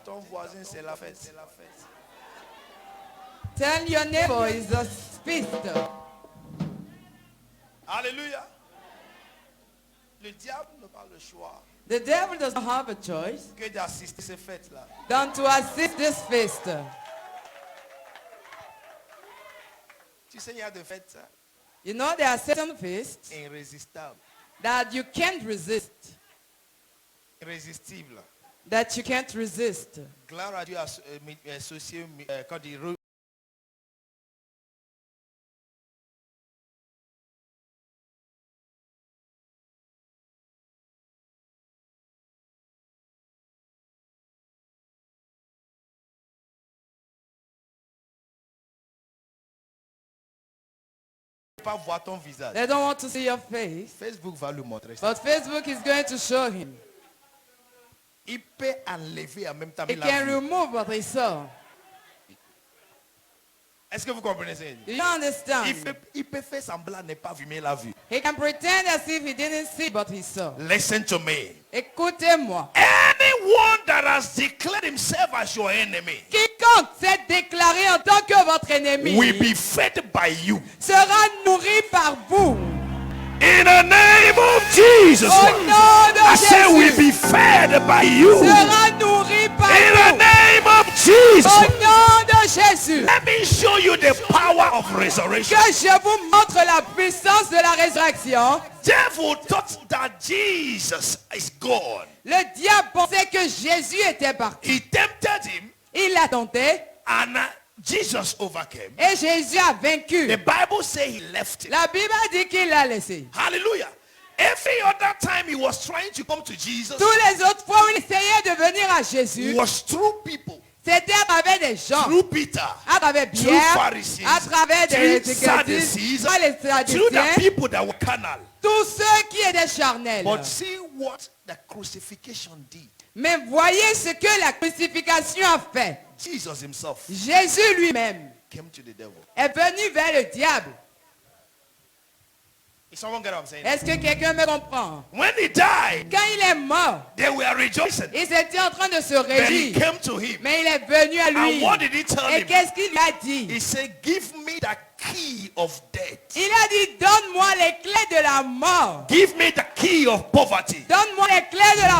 ton voisin, c'est la fête. Tell your neighbor it's a feast. Alléluia. Le diable n'a pas le choix The devil doesn't have a choice que d'assister à ces fêtes-là. than to assist this feast. Tu sais, il y a des fêtes You know there are certain feasts irrésistables, that you can't resist. irrésistibles. That you can't resist. Gloire à Dieu associé quand il pas voir ton visage. They don't want to see your face. Facebook va lui montrer ça. But Facebook is going to show him. Il peut enlever en même temps. He can remove what he saw. Est-ce que vous comprenez ça? Do you understand? Il peut faire semblant de ne pas vu, mais il a vu. He can pretend as if he didn't see what he saw. Listen to me. Écoutez-moi. Anyone that has declared himself as your enemy Quiconque s'est déclaré en tant que votre ennemi will be fed by you. sera nourri par vous. In the name of Jesus. Au nom de I say will Jésus. be fed by you. Sera nourri par In the vous. name of Jesus. Au nom de Jésus. Let me show you the power of resurrection. Que je vous montre la puissance de la résurrection. Devil thought that Jesus is God. Le diable pensait que Jésus était parti. He tempted him Il l'a tenté and Jesus overcame. et Jésus a vaincu. The Bible says he left him. La Bible dit qu'il l'a laissé. Hallelujah. Every other time he was trying to come to Jesus, Tous les autres fois où il essayait de venir à Jésus, was through people, c'était à travers des gens, through Peter, à travers through Pierre, Pharisees, à travers des through Sadducees, à les through the Sadduciens, people that were carnal. tous ceux qui étaient charnels. But see what the crucifixion did. Mais voyez ce que la crucifixion a fait. Jesus himself Jésus lui-même came to the devil. est venu vers le diable. Is someone get what I'm saying? Est-ce que quelqu'un me comprend? When he died, Quand il est mort, they were rejoicing. ils étaient en train de se Then he réjouir. came to him. Mais il est venu à lui. And what did he tell Et him? qu'est-ce qu'il lui a dit? He said, give me the key of death. Il a dit, donne-moi les clés de la mort. Give me the key of poverty. Donne-moi les clés de la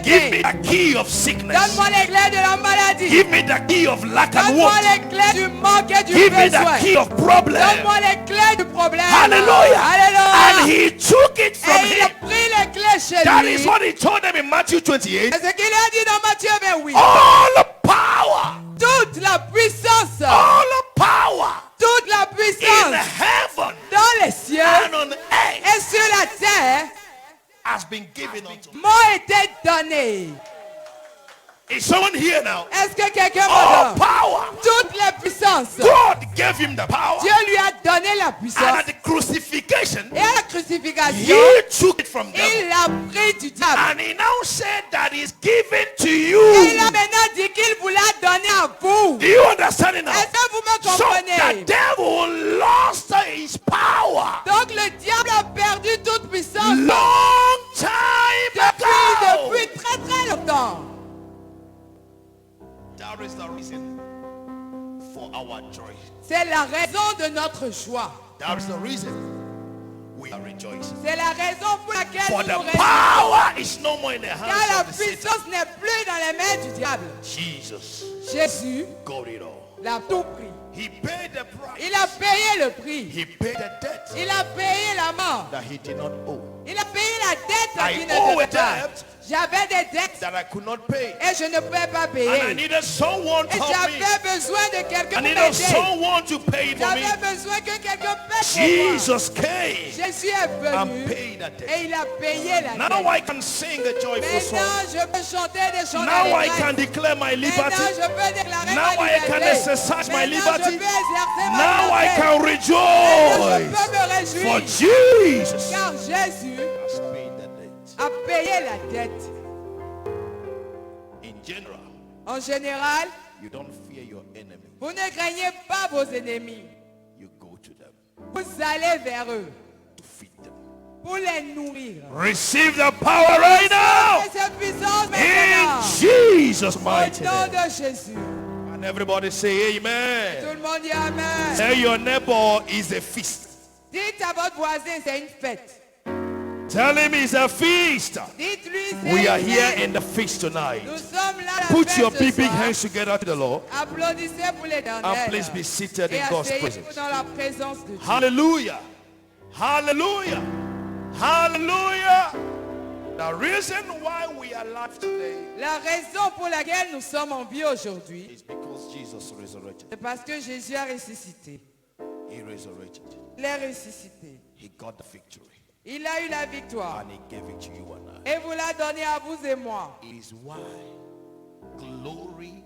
Give me pauvreté. the key of sickness. Donne-moi les clés de la maladie. Give me the key of lack and Donne-moi want. les clés du manque et du Give me the besoin. key of problem. Donne-moi les clés du problème. Hallelujah. And Alléluia. he took it from Et il a him. pris les clés chez That lui. is what he told them in Matthew 28. C'est ce qu'il a dit dans Matthieu 28. All power. Toute la puissance. All power. Toute la In puissance heaven dans les cieux and on earth et sur la terre has been given unto me. m'ont été donnée. Is someone here now? Est-ce que quelqu'un All m'entend? power. Toute la puissance. God gave him the power. Dieu lui a donné la And puissance. at the crucifixion, Et à la crucifixion, he took it from them. il l'a pris du diable. And he now said that is given to Et il you. a maintenant dit qu'il vous l'a donné à vous. Do you understand it now? Est-ce que vous me So the comprenez? devil lost his power Donc le diable a perdu toute puissance long time ago. depuis très très longtemps. That is the reason for our joy. C'est la raison de notre joie. That is the reason we are rejoicing. C'est la raison pour laquelle For nous the nous réjouissons. power is no more in the Car hands la of the Satan. puissance n'est plus dans les mains du diable. Jesus Jésus got it all. l'a tout pris. He paid the price. Il a payé le prix. He paid the debt Il a payé la mort. that he did not owe. Il a payé la dette I qu'il ne owe a devait pas. debt J'avais des dettes that I could not pay. et je ne pouvais pas And I payer. needed someone to Et help me. j'avais besoin de quelqu'un I pour needed m'aider. someone to pay it for me. J'avais besoin que quelqu'un paie pour moi. Jesus came Jésus est and venu paid that debt. et il a payé la Now dette. I can sing a joyful song. Maintenant, je peux chanter des chants Now I d'allégresse. can declare my liberty. Maintenant, je peux déclarer Now ma I can liberté. exercise my Maintenant, je liberty. peux exercer ma Now I liberté. can Maintenant, je rejoice. peux me For réjouir. Jesus Car Jésus has paid the debt. a payé la dette. In general, En général, you don't fear your enemy. vous ne craignez pas vos ennemis. You go to them Vous allez vers eux to feed them. pour les nourrir. Receive the power right now. Et cette puissance In maintenant. Jesus' Au mighty nom name. de Jésus. And everybody say Tout amen. le monde dit Amen. Tell your neighbor is a feast. Dites à votre voisin, c'est une fête. Tell him it's a feast. Dites-lui, c'est We are une here fête. in the feast tonight. Nous sommes là la Put fête your ce big soir. hands together to the Lord. Applaudissez pour l'éternel. And please be seated Et in God's asseyez-vous presence. dans la présence de Dieu. Hallelujah. Hallelujah. Hallelujah. The reason why we are alive today La raison pour laquelle nous sommes en vie aujourd'hui, is because Jesus resurrected. c'est parce que Jésus a ressuscité. He resurrected. Il est ressuscité. He got the victory. Il a eu la victoire. And he gave it to you and I. Et vous l'a donné à vous et moi. It is why glory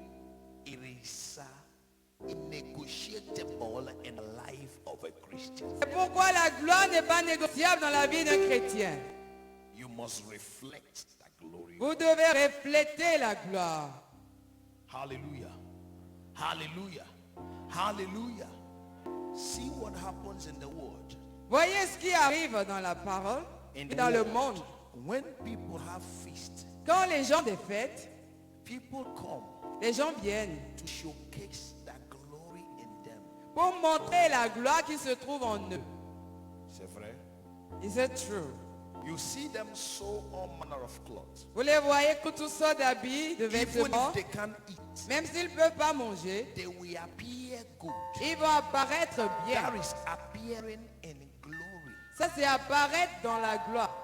is negotiable in the life of a Christian. C'est pourquoi la gloire n'est pas négociable dans la vie d'un chrétien. You must reflect that glory. Vous devez refléter la gloire. Hallelujah. Hallelujah. Hallelujah. See what happens in the world. Voyez ce qui arrive dans la parole et dans le monde. When people have feast, Quand les gens des fêtes, people come les gens viennent to showcase that glory in them. pour montrer la gloire qui se trouve en eux. C'est vrai. Is it true? You see them sew all manner of clothes. Vous les voyez que tous sortes d'habits, de Even vêtements, if they can't eat, même s'ils ne peuvent pas manger, they will appear good. ils vont apparaître bien. That is appearing in glory. Ça, c'est apparaître dans la gloire.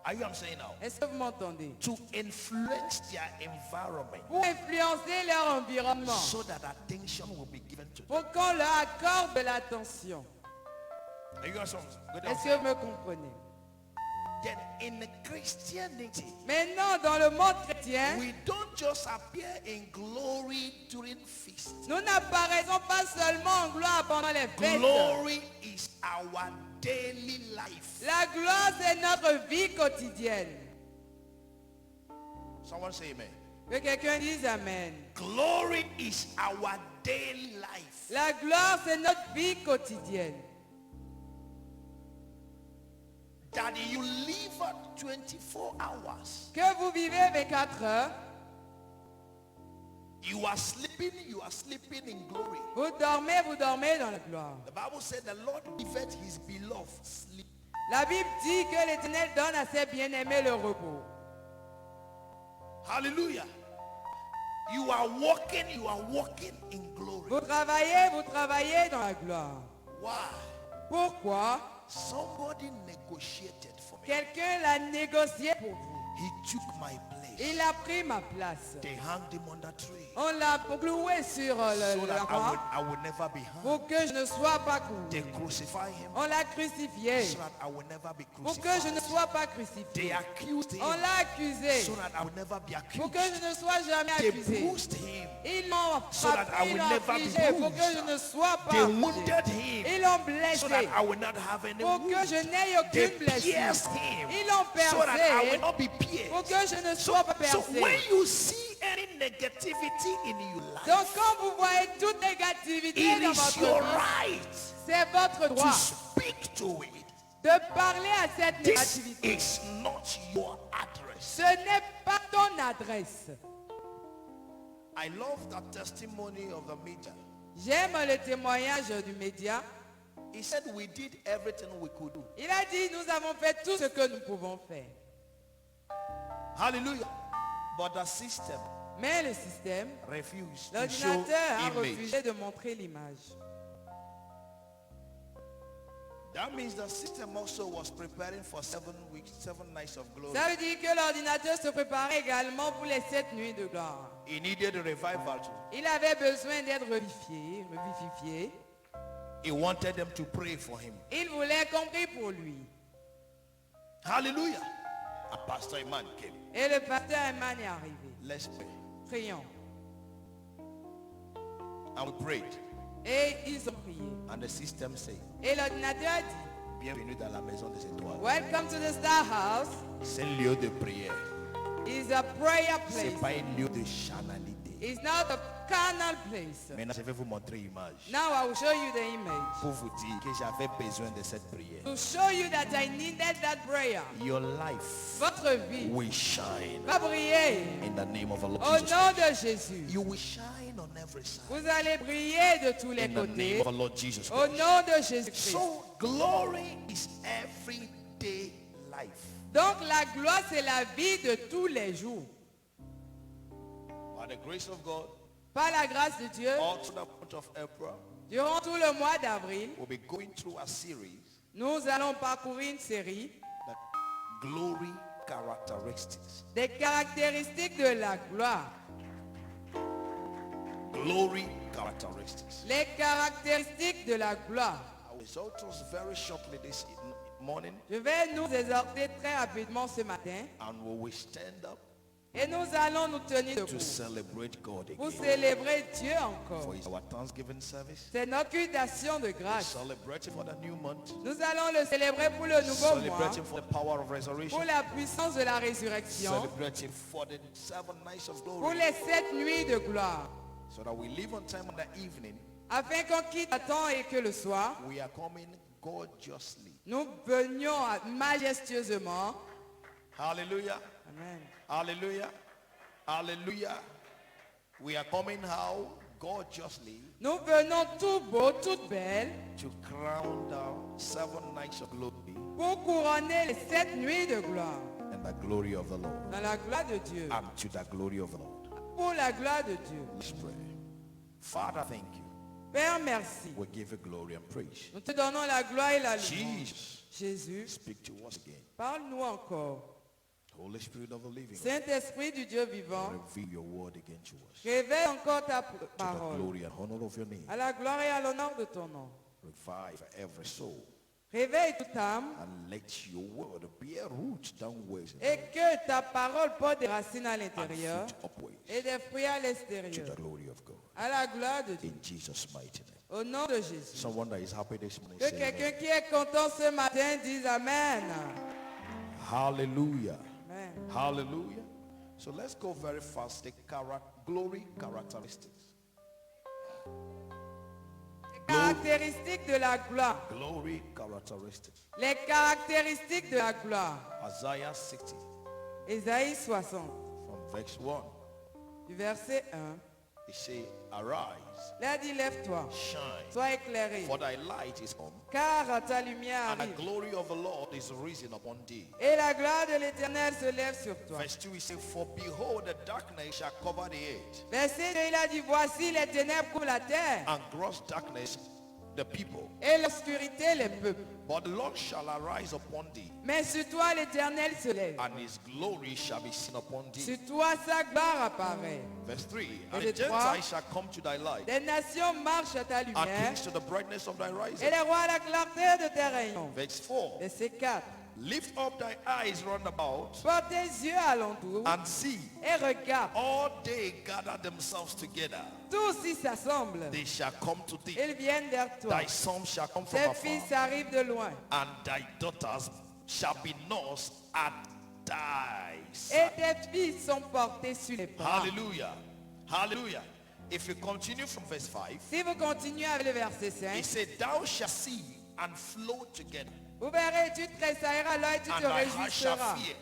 Are you what I'm saying now? Est-ce que vous m'entendez? To influence their environment Pour influencer leur environnement, so that attention will be given to them. pour qu'on leur accorde de l'attention. Are you what I'm saying? Est-ce que vous me comprenez? Then in Christianity, Maintenant, dans le monde chrétien, we don't just appear in glory during feast. nous n'apparaissons pas seulement en gloire pendant les fêtes. Glory is our daily life. La gloire, c'est notre vie quotidienne. Someone say amen. Que quelqu'un dise Amen. Glory is our daily life. La gloire, c'est notre vie quotidienne. That you live 24 hours. Que vous vivez 24 heures, You are sleeping in glory. vous dormez dans la gloire. The Bible said the Lord giveth his beloved sleep. La Bible dit que l'Éternel donne à ses bien-aimés le repos. Hallelujah. You are walking in glory. Vous travaillez dans la gloire. Why? Pourquoi? Somebody negotiated for me. Quelqu'un l'a négocié pour vous. He took my place. Il a pris ma place. They hanged him on that tree. On l'a cloué sur So la that croix I would never be hanged. pour que je ne sois pas They cloué. crucify him On l'a crucifié so that I will never be pour que je ne crucified. sois pas crucifié. They accused him On l'a accusé so that I will never be pour que accused. je ne sois jamais They accusé. bruised him. Ils l'ont So that I frappé, ils will l'ont never be affligé pour que bruised. je ne sois pas They affligé. wounded him Ils l'ont so blessé that I will not have any pour que wounds. je n'aie They aucune blessure. pierced him Ils l'ont so that I will percé not be pour pierced. que je ne sois pas So percé. when you see any negativity in your life, Donc quand vous voyez toute négativité it dans is votre your vie, right c'est votre to droit speak to it. de parler à cette This négativité. is not your address. Ce n'est pas ton adresse. I love that testimony of the media. J'aime le témoignage du média. He said we did everything we could do. Il a dit, nous avons fait tout ce que nous pouvons faire. Hallelujah. But the system Mais le système, refused to show l'ordinateur a image. refusé de montrer l'image. That means the system also was preparing for 7 weeks, 7 nights of glory. Ça veut dire que l'ordinateur se préparait également pour les 7 nuits de gloire. He needed a revival too. Il avait besoin d'être revivifié. He wanted them to pray for him. Il voulait qu'on prie pour lui. Hallelujah. A Pastor Iman came. Et le pasteur Eman est arrivé. Let's pray. Prions. And we prayed. Et ils ont prié. And the system said, Et l'ordinateur a dit, bienvenue dans la maison des étoiles. welcome to the Star House. C'est un lieu de prière. It's a prayer C'est place. pas un lieu de charnalité. It's not a carnal place. Maintenant, je vais vous montrer l'image Now I will show you the image. pour vous dire que j'avais besoin de cette prière. To show you that I needed that prayer. Your life Votre vie will shine va briller in the name of the Lord au Jesus. nom de Jésus. You will shine on every side Vous allez briller de tous les in the name côtés of the Lord Jesus au Christ. nom de Jésus-Christ. So glory is everyday life. Donc la gloire, c'est la vie de tous les jours. By the grace of God, Par la grâce de Dieu, all through the month of April, durant tout le mois d'avril, we'll be going through a series, nous allons parcourir une série the glory characteristics. des caractéristiques de la gloire. Glory characteristics. Les caractéristiques de la gloire. I will exhort us very shortly this morning, Je vais nous exhorter très rapidement ce matin and we will stand up et nous allons nous tenir to debout celebrate God pour again. célébrer Dieu encore. For our Thanksgiving service, C'est notre culte d'action de grâce. celebrating for the new month, Nous allons le célébrer pour le nouveau mois, celebrating for the power of resurrection, pour la puissance de la résurrection, celebrating for the 7 nights of pour glory, les 7 nuits de gloire, so that we live on time in the evening. afin qu'on quitte à temps et que le soir, We are coming gorgeously. nous venions majestueusement. Hallelujah. Amen. Hallelujah. Hallelujah. We are coming how gorgeously Nous venons tout beau, toute belle, to crown down 7 nights of glory pour couronner les 7 nuits de gloire, and the glory of the Lord. dans la gloire de Dieu, And to the glory of the Lord. pour la gloire de Dieu. Let's pray. Father, thank you. Père, merci. We give you glory and praise. Nous te donnons la gloire et la louange. Jesus, Jésus, speak to us again. parle-nous encore. Holy Spirit of the living God, Saint-Esprit du Dieu vivant, reveal your word again to us. révèle encore ta To the parole, glory and honor of your name. à la gloire et à l'honneur de ton nom. Revive every soul Réveille toute âme and let your word bear root downwards et que ta parole porte des racines à and l'intérieur fruit upwards et des fruits à to l'extérieur. the glory of God. À la gloire de Dieu. In Jesus' mighty name. Au nom de Jésus. Someone that is happy this morning, Que say quelqu'un amen. qui est content ce matin dise Amen. Hallelujah. Amen. Hallelujah. So let's go very fast. The glory characteristics. Les caractéristiques de la gloire. Glory characteristics. Les caractéristiques de la gloire. Isaiah 60 Ésaïe 60, from verse 1. du verset 1. It says, arise, Là dit, lève-toi, shine, sois éclairé, for thy light is come, car ta lumière and the arrive. glory of the Lord is risen upon thee. Et la gloire de l'Éternel se lève sur toi. Verse 2, it says, for behold, the darkness shall cover the earth, Verset 2, il a dit, voici les ténèbres couvrent la terre and gross darkness the people. et l'obscurité les peuples. But the Lord shall arise upon thee, Mais sur toi l'Éternel se lève. and his glory shall be seen upon thee. Sur toi sa gloire apparaît. Verse 3, and Verset the 3, Gentiles shall come to thy light, Les nations marchent à ta and lumière kings to the brightness of thy et rising. les rois à la clarté de tes rayons. Verse 4, Verset 4. lift up thy eyes round about, Porte tes yeux alentour and see, et regarde. all they gather themselves together. Tous s'y s'assemblent. They shall come to thee. Ils viennent vers toi. Thy sons shall come from Tes afar, fils arrivent de loin. and thy daughters shall be nursed at thy Et side. tes fils sont portés sur les bras. Hallelujah. Hallelujah. If you continue from verse 5, Si vous continuez avec le verset it 5, said, thou shalt see and flow together, vous verrez, tu tressailleras l'œil, tu and te thy heart shall réjouiras. fear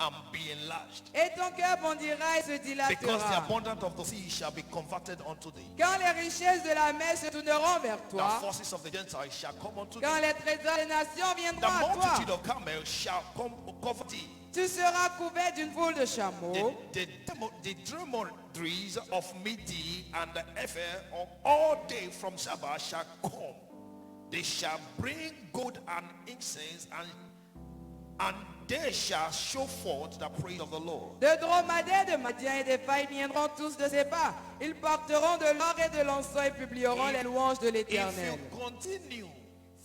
and be enlarged. Et ton cœur bondira et se Because the dilatera. abundance of the sea shall be converted unto thee. Quand les richesses de la mer se tourneront vers The toi, forces of the Gentiles shall come unto quand thee. les trésors des nations The viendront à multitude toi, of camels shall come cover thee. tu seras couvert d'une foule de chameaux. The dromedaries of Midi and the Ephah of all day from Saba shall come. They shall bring gold and incense, and they shall show forth the praise of the Lord. De dromadaires, de Madian et des failles viendront tous de ses pas. Ils porteront de l'or et de l'encens et publieront les louanges de If l'Éternel. you continue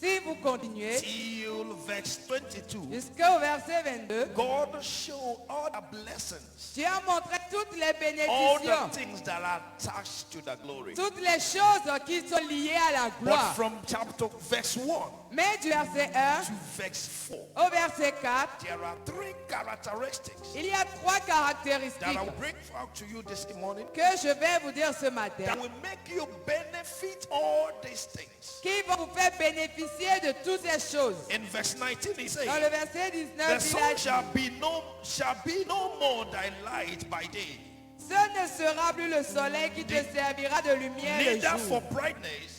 Si vous continuez till verse 22, jusqu'au verset 22, God show all the blessings, Dieu a montré toutes les all bénédictions, the things that are attached to the glory. toutes les choses qui sont liées à la But gloire. from chapter verse 1, Mais du verset 1 to verse 4, au verset 4, there are three characteristics il y a trois that caractéristiques I will bring out to you this morning que je vais vous dire ce matin that will make you benefit all these things. qui vont vous faire bénéficier de toutes ces choses. In verse 19 he says, Dans le verset 19, the il sun a dit, shall be no more thy light by day, ce ne sera plus le soleil qui te servira de lumière le neither for jour, brightness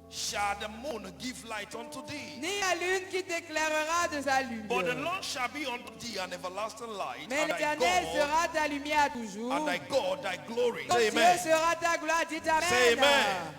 shall the moon give light unto thee. ni la lune qui t'éclairera de sa But the lumière. Lord shall be unto thee an everlasting light, Mais and thy l'Éternel God, sera ta lumière à toujours. and thy God thy glory. Ton Say Dieu amen. sera ta gloire. Dites Say Amen. amen.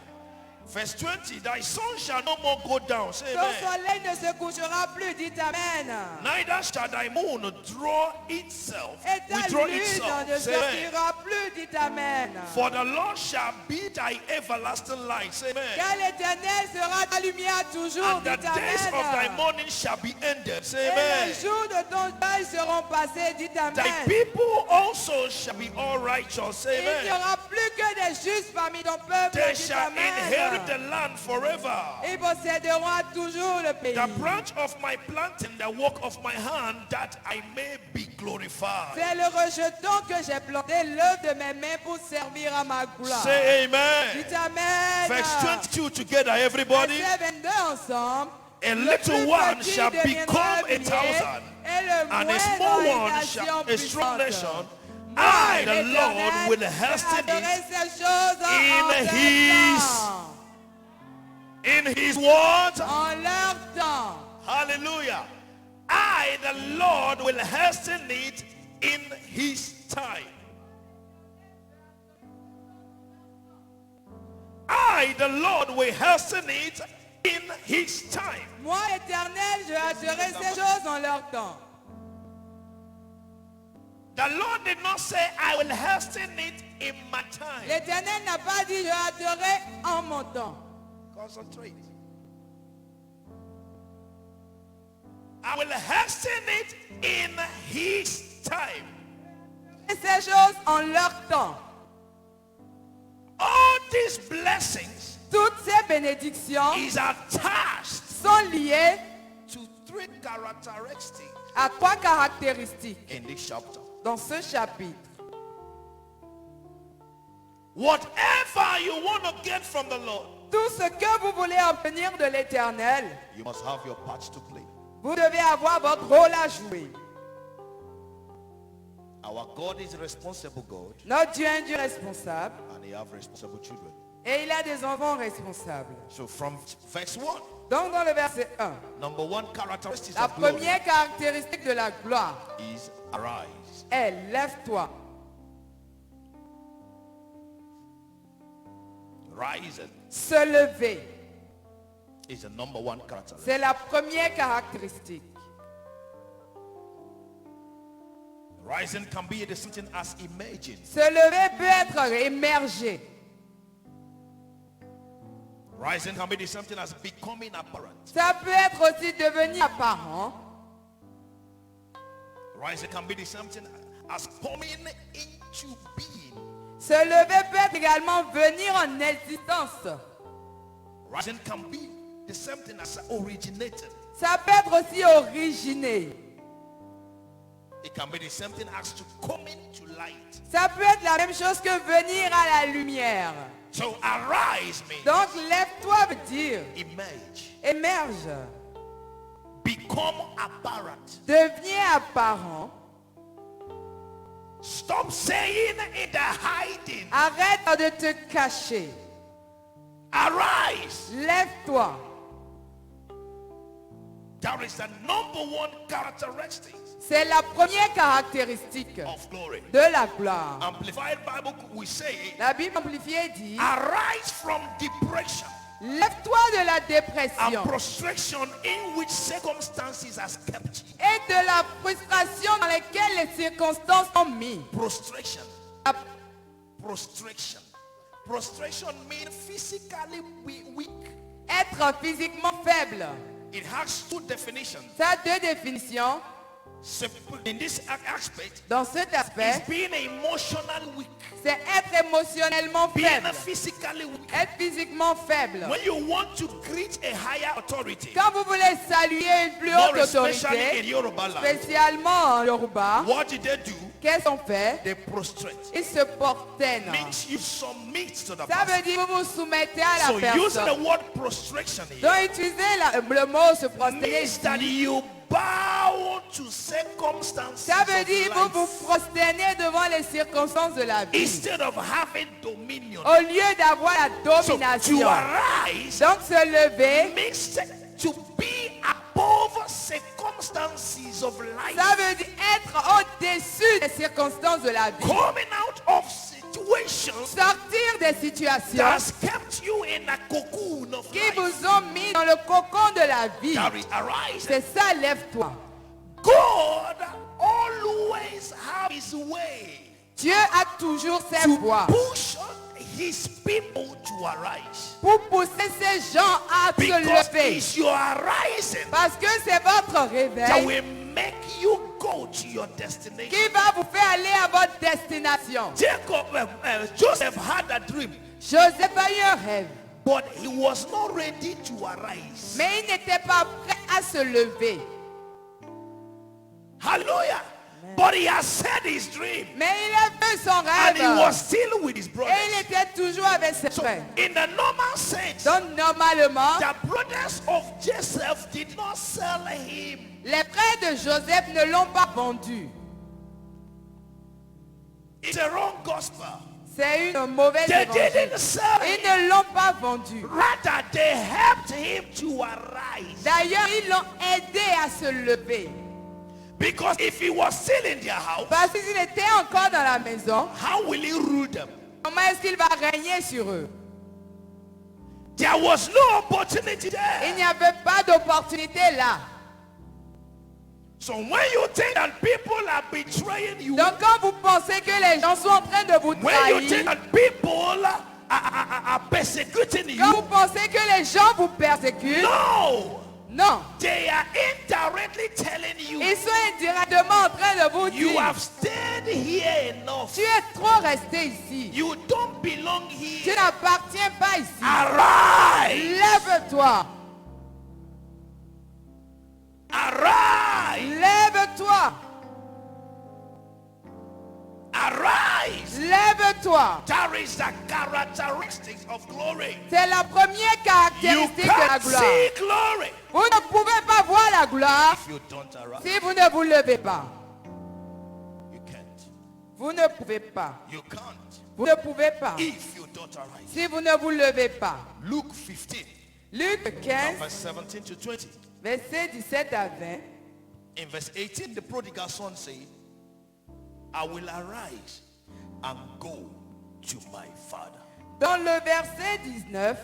Verse 20, thy sun shall no more go down. Say Ton amen. soleil ne se couchera plus. Dites Amen. Neither shall thy moon draw itself. Et ta Withdraw lune itself. ne Say amen. sortira plus. Dites Amen. For the Lord shall be thy everlasting light. Say amen. Car l'Éternel sera ta lumière toujours. And the Dites days of thy Amen. morning shall be ended. Say Et amen. les jours de ton deuil seront passés. Dites Thy Amen. people also shall be all righteous. Say Il n'y amen. aura plus que des justes parmi ton peuple. They Dites shall inherit the Amen. land forever. Ils posséderont à toujours le pays. The branch of my planting, the work of my hand, that I may be glorified. C'est le rejeton que j'ai planté, l'œuvre de mes mains pour servir à ma gloire. Say amen. Dites Amen. Verse 22 together, everybody. Verset 22 ensemble. A Le little plus one petit shall deviendra become a millier, thousand, et le and a moindre small une one nation shall a strong puissante. nation. Moi, I, the l'Éternel, Lord, will vais hasten adorer it ces choses in en leur his- temps. in his word. En leur temps. Hallelujah. I, the Lord, will hasten it in his time. I, the Lord, will hasten it in his time. Moi, l'Éternel, je hâterai ces choses en leur temps. The Lord did not say, I will hasten it in my time. L'Éternel n'a pas dit je hâterai en mon temps. Concentrate. I will hasten it in his time. Et ces choses en leur temps. All these blessings Toutes ces bénédictions is attached sont liées to three characteristics à trois caractéristiques in this chapter. dans ce chapitre. Whatever you want to get from the Lord, Tout ce que vous voulez obtenir de l'Éternel, you must have your part to play. vous devez avoir votre rôle à jouer. Our God is a responsible God, Notre Dieu est un Dieu responsable and He have responsible children. et il a des enfants responsables. So from verse 1, Donc dans le verset 1, number one characteristic la of glory première caractéristique de la gloire is arise. est lève-toi. Rising Se lever. is the number one characteristic. C'est la première caractéristique. Rising can be the something as emerging. Se lever peut être émergé. Rising can be the something as becoming apparent. Ça peut être aussi devenir apparent. Rising can be the something as coming into being. Se lever peut être également venir en existence. Rising can be the something as originated. Ça peut être aussi originé. It can be the something as to come into light. Ça peut être la même chose que venir à la lumière. So arise means Donc lève-toi veut dire emerge, émerge. become apparent. Deviens apparent. Stop saying in the hiding. Arrête de te cacher. Arise. Lève-toi. That is the number one characteristic C'est la première caractéristique of glory. de la gloire. Amplified Bible we say, La Bible amplifiée dit, arise from depression lève-toi de la and dépression prostration in which circumstances has kept you. et de la frustration dans laquelle les circonstances ont mis. Prostration. La- Prostration. Prostration means physically weak. Être physiquement faible. It has two definitions. Ça a deux définitions. In this aspect, Dans cet it's aspect, being emotionally weak. c'est être émotionnellement being faible, physically weak. être physiquement faible. When you want to greet a higher authority, Quand vous voulez saluer une plus more haute especially in autorité, Yoruba land, spécialement en Yoruba, what did they do? qu'est-ce qu'on fait? They prostrate. Ils se prosternent. Means you submit to the Ça veut person. dire que vous vous soumettez à So la using the personne. word prostration Donc here utiliser le mot se prosterner means ici. that you bow to circumstances Ça veut of dire que vous vous life prosternez devant les circonstances de la vie. instead of having dominion. Au lieu d'avoir la So to domination. arise Donc se lever, means to be above circumstances of life. ça veut dire être au-dessus des circonstances de la vie. Coming out of situations Sortir des situations that has kept you in a cocoon of qui life. vous ont mis dans le cocon de la vie. Arise. C'est ça, lève-toi. God always have his way Dieu a toujours ses to voies push his people to arise. pour pousser ces gens à se Because lever. it's your arising Parce que c'est votre that réveil will make you go to your destination. qui va vous faire aller à votre destination. Joseph had a dream, Joseph a eu un rêve, but he was not ready to arise. mais il n'était pas prêt à se lever. Hallelujah. But he has said his dream, Mais il a fait son and he rêve was still with his et il brothers. était toujours avec ses So frères. in the normal sense, Donc normalement, the brothers of Joseph did not sell him. les frères de Joseph ne l'ont pas vendu. It's a wrong gospel. C'est une mauvaise They évangile. didn't sell Ils him. ne l'ont pas vendu. Rather, they helped him to arise. D'ailleurs, ils l'ont aidé à se lever. Because if he was still in their house, Parce qu'il était encore dans la maison, how will he rule them? comment est-ce qu'il va régner sur eux? There was no opportunity Il there. n'y avait pas d'opportunité là. So when you think that people are betraying you, Donc quand vous pensez que les gens sont en train de vous when you think trahir, that people are persecuting quand you, vous pensez que les gens vous persécutent, no, non. they are indirectly telling you, Ils sont indirectement en train de vous you dire, have stayed here enough. tu es trop resté ici. You don't belong Tu here. n'appartiens pas ici. Arise! Lève-toi. Arise! Lève-toi. Arise! Lève-toi. That is the characteristics of glory. C'est la première You caractéristique de la can't gloire. see glory Vous ne pouvez pas voir la gloire if you don't arise. si vous ne vous levez pas. You can't. Vous ne pouvez pas. You can't Vous ne pouvez pas. if you don't arise. Si vous ne vous levez pas. Luke 15, Luc 15, verse 17 to 20. versets 17 à 20. In verse 18, the prodigal son said, I will arise and go to my father. Dans le verset 19,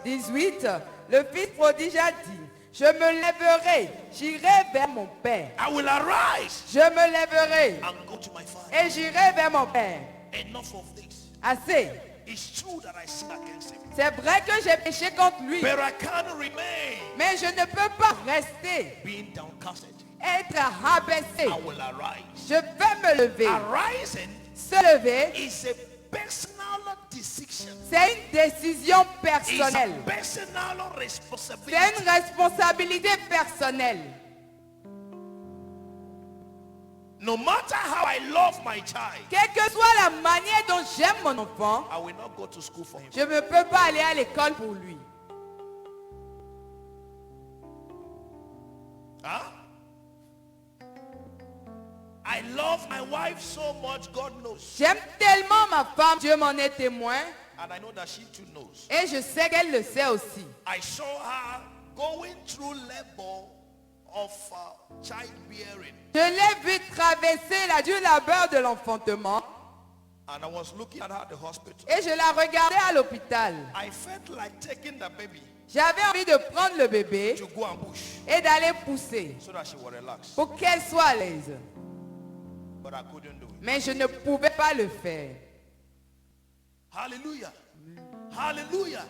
18, le fils prodige a dit, je me lèverai, j'irai vers mon père. I will arise Je me lèverai and go to my father. et j'irai vers mon père. Enough of this. Assez. It's true that I sin against him, C'est vrai que j'ai péché contre lui, but I can't remain mais je ne peux pas rester, being downcasted. être rabaissé. I will arise. Je vais me lever. Arising Se lever, is a personal decision. c'est une décision It's personnelle. a personal C'est responsibility. une responsabilité personnelle. No matter how I love my child, Quelle que soit la manière dont j'aime mon enfant, I will not go to school for him. je ne peux pas aller à l'école pour lui. Huh? I love my wife so much, God knows. J'aime tellement ma femme, Dieu m'en est témoin, And I know that she too knows. et je sais qu'elle le sait aussi. I saw her going through labor of childbearing. Je l'ai vu traverser du labeur de l'enfantement, And I was looking at her at the hospital. et je la regardais à l'hôpital. I felt like taking the baby J'avais envie de prendre le bébé to go and push et d'aller pousser so that she will relax. pour qu'elle soit à l'aise. But I couldn't do it. Mais je ne pouvais pas le faire. Hallelujah. Hallelujah.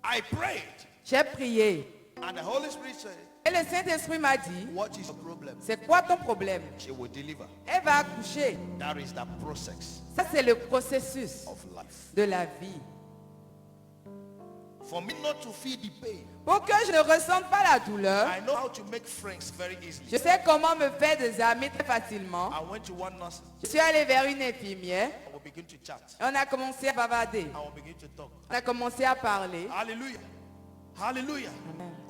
I prayed. J'ai prié And the Holy Spirit said, Et le Saint-Esprit m'a dit, What is the problem? c'est quoi ton problème? She will deliver. Elle va accoucher. That is the process Ça, c'est le processus of life. de la vie. For me not to feel the pain, Pour que je ne ressente pas la douleur, I know how to make friends very easily. je sais comment me faire des amis très facilement. I went to one nurse. Je suis allée vers une infirmière. I will begin to chat. Et on a commencé à bavarder. I will begin to talk. On a commencé à parler. Hallelujah. Hallelujah.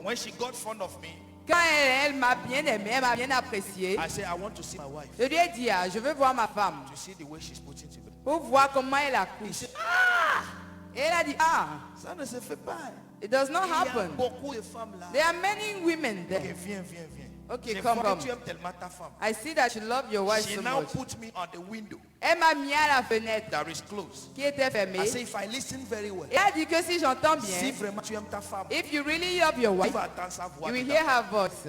When she got fond of me, Quand elle m'a bien aimé, elle m'a bien apprécié, I said, I want to see my wife. je lui ai dit, je veux voir ma femme To see the way she's putting to me. pour voir comment elle He accouche. said, Et elle a dit, ça ne se fait pas. it does not Il y a happen. beaucoup de femmes là. There are many women Ok, there. viens, viens, viens. Okay, J'ai come, vu que come. tu aimes tellement ta femme. I see that you love your wife She so now much. put me on the window Elle m'a mis à la fenêtre that is closed. qui était I fermée. say, if I listen very well, Et elle a dit que si j'entends si bien, vraiment tu aimes ta femme, if you really love your tu wife, vas entendre sa voix. you will dedans. hear her voice.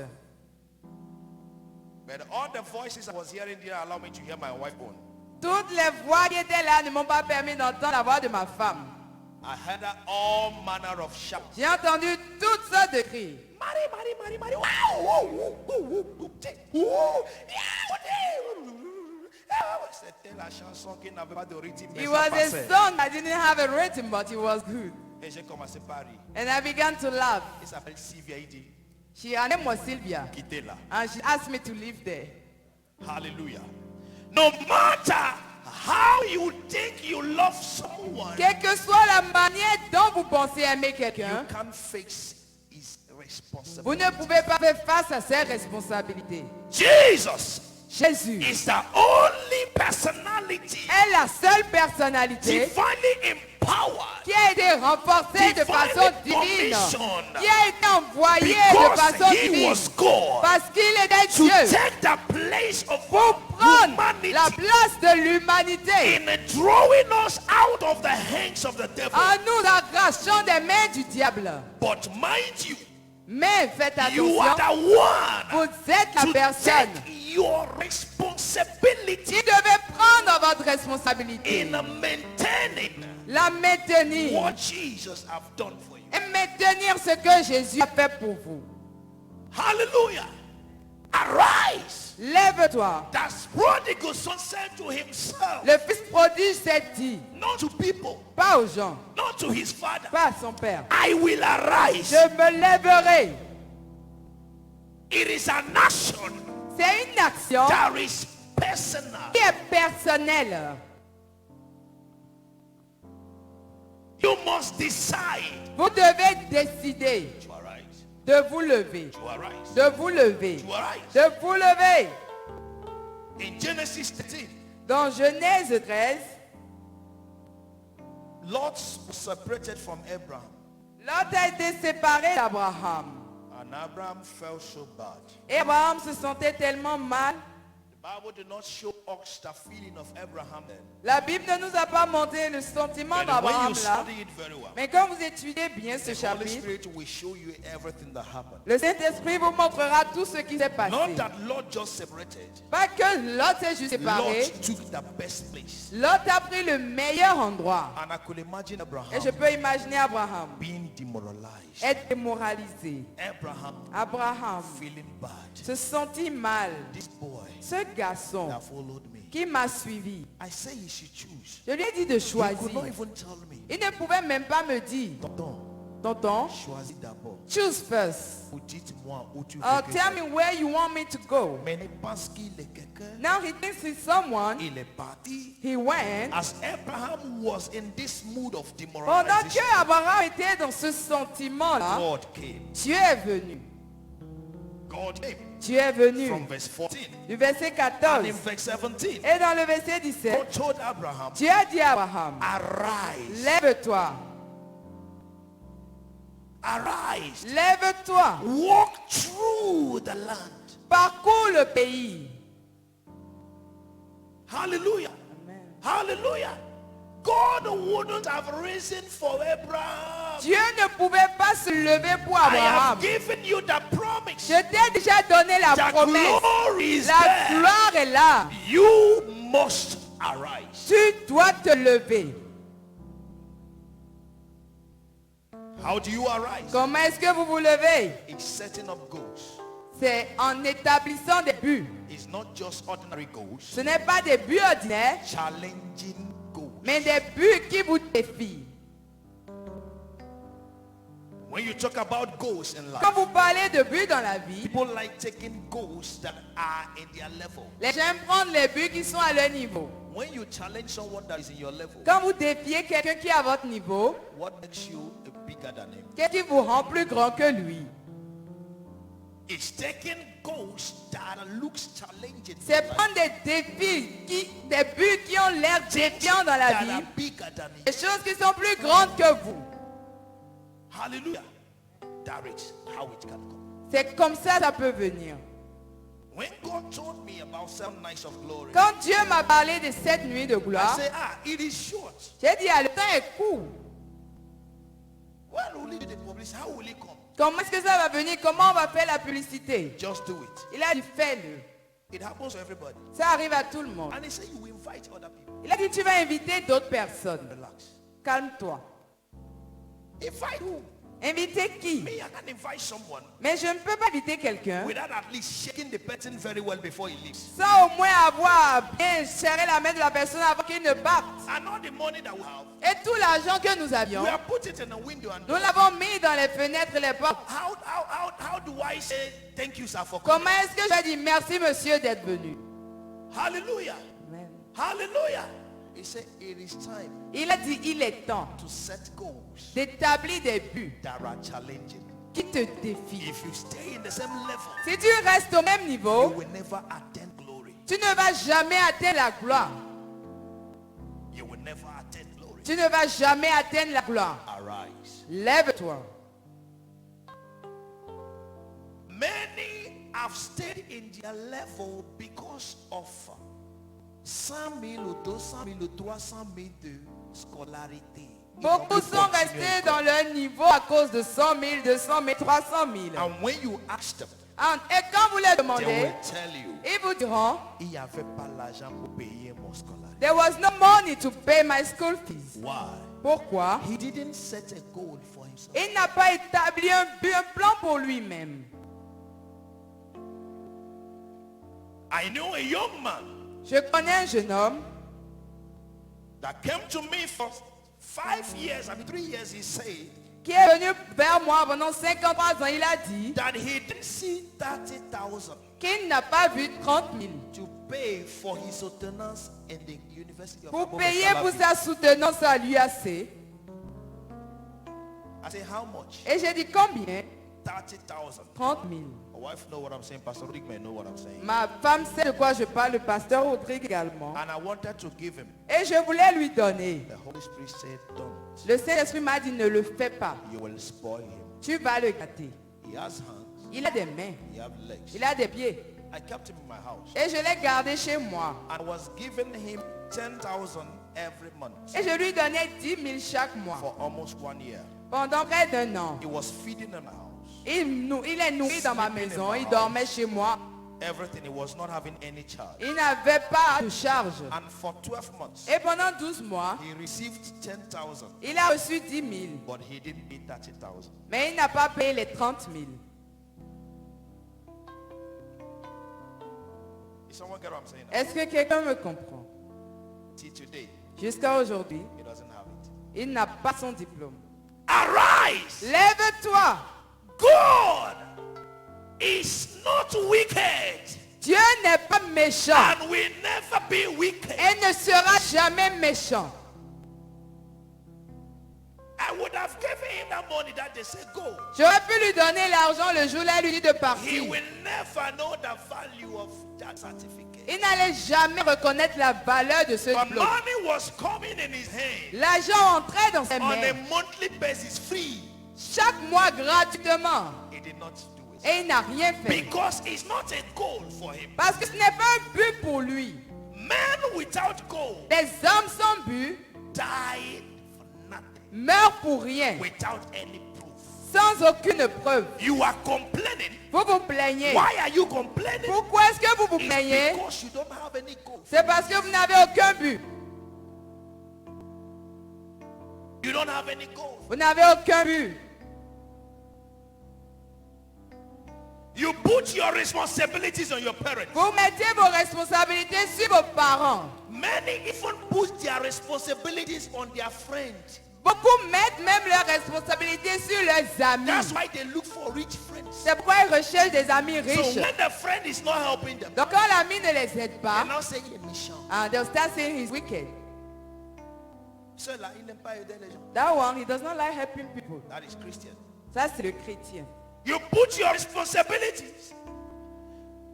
But all the voices I was hearing didn't allow me to hear my wife own. Toutes les voix qui étaient là ne m'ont pas permis d'entendre la voix de ma femme. I heard all manner of shouts. J'ai entendu toutes sortes de cris. Marie, Marie, Marie, Marie. Wow, wow, wow, wow, wow, wow. C'était la chanson qui n'avait pas de rythme. mais It ça was a passait. song that didn't have a rhythm, but it was good. Et j'ai commencé par rire. And I began to laugh. Il s'appelle Sylvia, il dit, She her name was Sylvia, quittez là. and she asked me to live there. Hallelujah. No matter how you think you love someone, Quelle que soit la manière dont vous pensez aimer you quelqu'un, can't fix his vous responsibility. ne pouvez pas faire face à ses responsabilités. Jesus Jésus is the only personality est la seule personnalité divinely empowered qui a été renforcée de façon divine, commissioned qui a été envoyée de because façon he divine, was God parce qu'il était to Dieu, take the place of pour prendre humanity la place de l'humanité in drawing us out of the hands of the devil. en nous arrachant des mains du diable. But mind you, Mais faites you are attention, the one vous êtes la to personne take your responsibility qui devait prendre votre responsabilité, in maintaining la maintenir what Jesus have done for you. et maintenir ce que Jésus a fait pour vous. Hallelujah. Arise. Lève-toi. That's prodigal son said to himself, Le fils prodige s'est dit, not to people, pas aux gens, not to his father. pas à son père, I will arise. je me lèverai. It is an action C'est une action that is personal. qui est personnelle. You must decide Vous devez décider to arise. de vous lever, To arise. de vous lever, To arise. de vous lever. In Genesis 13, Dans Genèse 13, Lot was separated from Abraham. Lot a été séparé d'Abraham. And Abraham felt so bad. Et Abraham se sentait tellement mal. The Bible did not show us the feeling of Abraham then. La Bible ne nous a pas montré le sentiment But when d'Abraham you là. study it very well, Mais quand vous étudiez bien ce the Holy chapitre, Spirit will show you everything that happened. le Saint-Esprit vous montrera tout ce qui s'est passé. Not that Lot just separated. Pas que Lot s'est juste séparé. Lot took the best place. Lot a pris le meilleur endroit. And I could imagine Et Abraham je peux imaginer Abraham being demoralized. être démoralisé. Abraham Abraham feeling bad. se sentit mal. This boy Ce garçon that followed me. qui m'a suivi, I say he should choose. je lui ai dit de He could not choisir. even tell me. Il ne pouvait même pas me dire, Tonton, tonton, choisis d'abord. choose first. Ou dites-moi où tu veux Or que tell j'aille. me where you want me to go. Mais il pense qu'il est quelqu'un. Now he thinks he's someone. Il est parti. He went. As Abraham was in this mood of Pendant demoralization, que Abraham était dans ce sentiment-là, God came. Dieu est venu. God came. Dieu est venu. From verse 14. Du verset And 14. in verse 17, Et dans le verset 17, God told Abraham, Dieu a dit à Abraham, arise, lève-toi, arise, lève-toi, walk through the land. parcours le pays. Hallelujah. Amen. Hallelujah. God wouldn't have risen for Abraham. Dieu ne pouvait pas se lever pour I Abraham. have given you the promise. Je t'ai déjà donné la The promesse. glory is La there. gloire est là. You must arise. Tu dois te lever. How do you arise? Comment est-ce que vous vous levez? In setting up goals. C'est en établissant des buts. It's not just ordinary goals, Ce n'est pas des buts ordinaires, challenging goals. mais des buts qui vous défient. When you talk about goals in Quand life, vous parlez de buts dans la vie, people like taking goals that are in their level. les gens aiment prendre les buts qui sont à leur niveau. When you challenge someone that is in your level, Quand vous défiez quelqu'un qui est à votre niveau, what makes you bigger than him? qu'est-ce qui vous rend plus grand que lui? It's taking goals that looks challenging. C'est prendre des défis, des buts qui ont l'air défiants dans la that vie, are bigger than him. des choses qui sont plus grandes que vous. Hallelujah. That is how it can come. C'est comme ça que ça peut venir. When God told me about 7 nights of glory, Quand Dieu m'a parlé de cette nuit de I gloire, say, it is short. j'ai dit, le temps est court. When will it do the publicity? How will it come? Comment est-ce que ça va venir? Comment on va faire la publicité? Just do it. Il a dit, fais-le. It happens to everybody. Ça arrive à tout le monde. And he said, you invite other people. Il a dit, tu vas inviter d'autres personnes. Relax. Calme-toi. Invite who? Inviter qui? Me, I can invite someone Mais je ne peux pas inviter quelqu'un without at least shaking the person very well before he leaves. sans au moins avoir bien serré la main de la personne avant qu'il ne parte. And all the money that we have, Et tout l'argent que nous avions, we have put it in a window and nous l'avons mis dans les fenêtres et les portes. how do I say thank you, sir, for coming? Comment est-ce que je vais dire merci monsieur d'être venu? Hallelujah. Amen. Hallelujah. He said it is time Il a dit il est temps to set goals d'établir des buts that are challenging. qui te défient. If you stay in the same level, Si tu restes au même you niveau, will never attain glory. tu ne vas jamais atteindre la gloire. You will never attain glory. Tu ne vas jamais atteindre la gloire. Arise. Lève-toi. Many have stayed in their level because of 100 000 ou 200 000 ou 300 000 de scolarité. Ils ont Beaucoup pu sont continuer restés encore. dans leur niveau à cause de 100 000, 200 000, 300 000. And when you ask them, Et quand vous les they demandez, will tell you, ils vous diront, il n'y avait pas l'argent pour payer mon scolarité. there was no money to pay my school fees. Why? Pourquoi? He didn't set a goal for himself. Il n'a pas établi un but, un plan pour lui-même. I know a young man Je connais un jeune homme that came to me for 5 years, 3 years, he said qui est venu vers moi pendant 53 ans. Il a dit that he didn't see 30,000 qu'il n'a pas vu 30 000 to pay for his soutenance in the University of pour Abomey payer pour Salafi. sa soutenance à l'UAC. I said, how much? Et j'ai dit combien? 30,000. 30 000. My wife know what I'm saying. Pastor Rick may know what I'm saying. Ma femme sait de quoi je parle, le pasteur Rodrigue également. And I wanted to give him. Et je voulais lui donner. The Holy Spirit said, don't. Le Saint-Esprit m'a dit ne le fais pas. You will spoil him. Tu vas le gâter. He has hands. Il a des mains. He has legs. Il a des pieds. I kept him in my house. Et je l'ai gardé chez moi. I was giving him 10,000 every month Et je lui donnais 10 000 chaque mois. for almost 1 year. Pendant près d'un an. He was feeding in my house. Il est nourri dans ma maison. Il dormait chez moi. Everything. He was not having any charge. Il n'avait pas de charge. And for 12 months, Et pendant 12 mois, he received 10,000, il a reçu 10 000. but he didn't pay 30,000. Mais il n'a pas payé les 30 000. Did someone get what I'm saying? Est-ce que quelqu'un me comprend? Till today, Jusqu'à aujourd'hui, he doesn't have it. il n'a pas son diplôme. Arise! Lève-toi! God is not wicked Dieu n'est pas méchant and will never be wicked. et ne sera jamais méchant. I would have given him that money that they said go. J'aurais pu lui donner l'argent le jour où il lui dit de He partir. will never know the value of that certificate. Il n'allait jamais reconnaître la valeur de ce But diplôme. money was coming in his hand L'argent entrait dans ses on a mains monthly basis free. chaque mois gratuitement. He did not do it. Et il n'a rien fait. Because it's not a goal for him. Parce que ce n'est pas un but pour lui. Men without goal Les hommes sans but died for nothing, meurent pour rien, without any proof. sans aucune preuve. You are complaining. Vous vous plaignez. Why are you complaining? Pourquoi est-ce que vous vous It's plaignez? because you don't have any goal. C'est parce que vous n'avez aucun but. You don't have any goal. Vous n'avez aucun but. You put your responsibilities on your parents. Vous mettez vos responsabilités sur vos parents. Many even put their responsibilities on their friends. Beaucoup mettent même leurs responsabilités sur leurs amis. That's why they look for rich friends. C'est pourquoi ils recherchent des amis So riches. when the friend is not helping them, Donc quand l'ami ne les aide they pas, now say il est méchant. they'll start saying he's wicked. Ceux-là, ils n'aiment pas aider les gens. That one, he does not like helping people. That is Christian. Ça, c'est le chrétien. You put your responsibilities,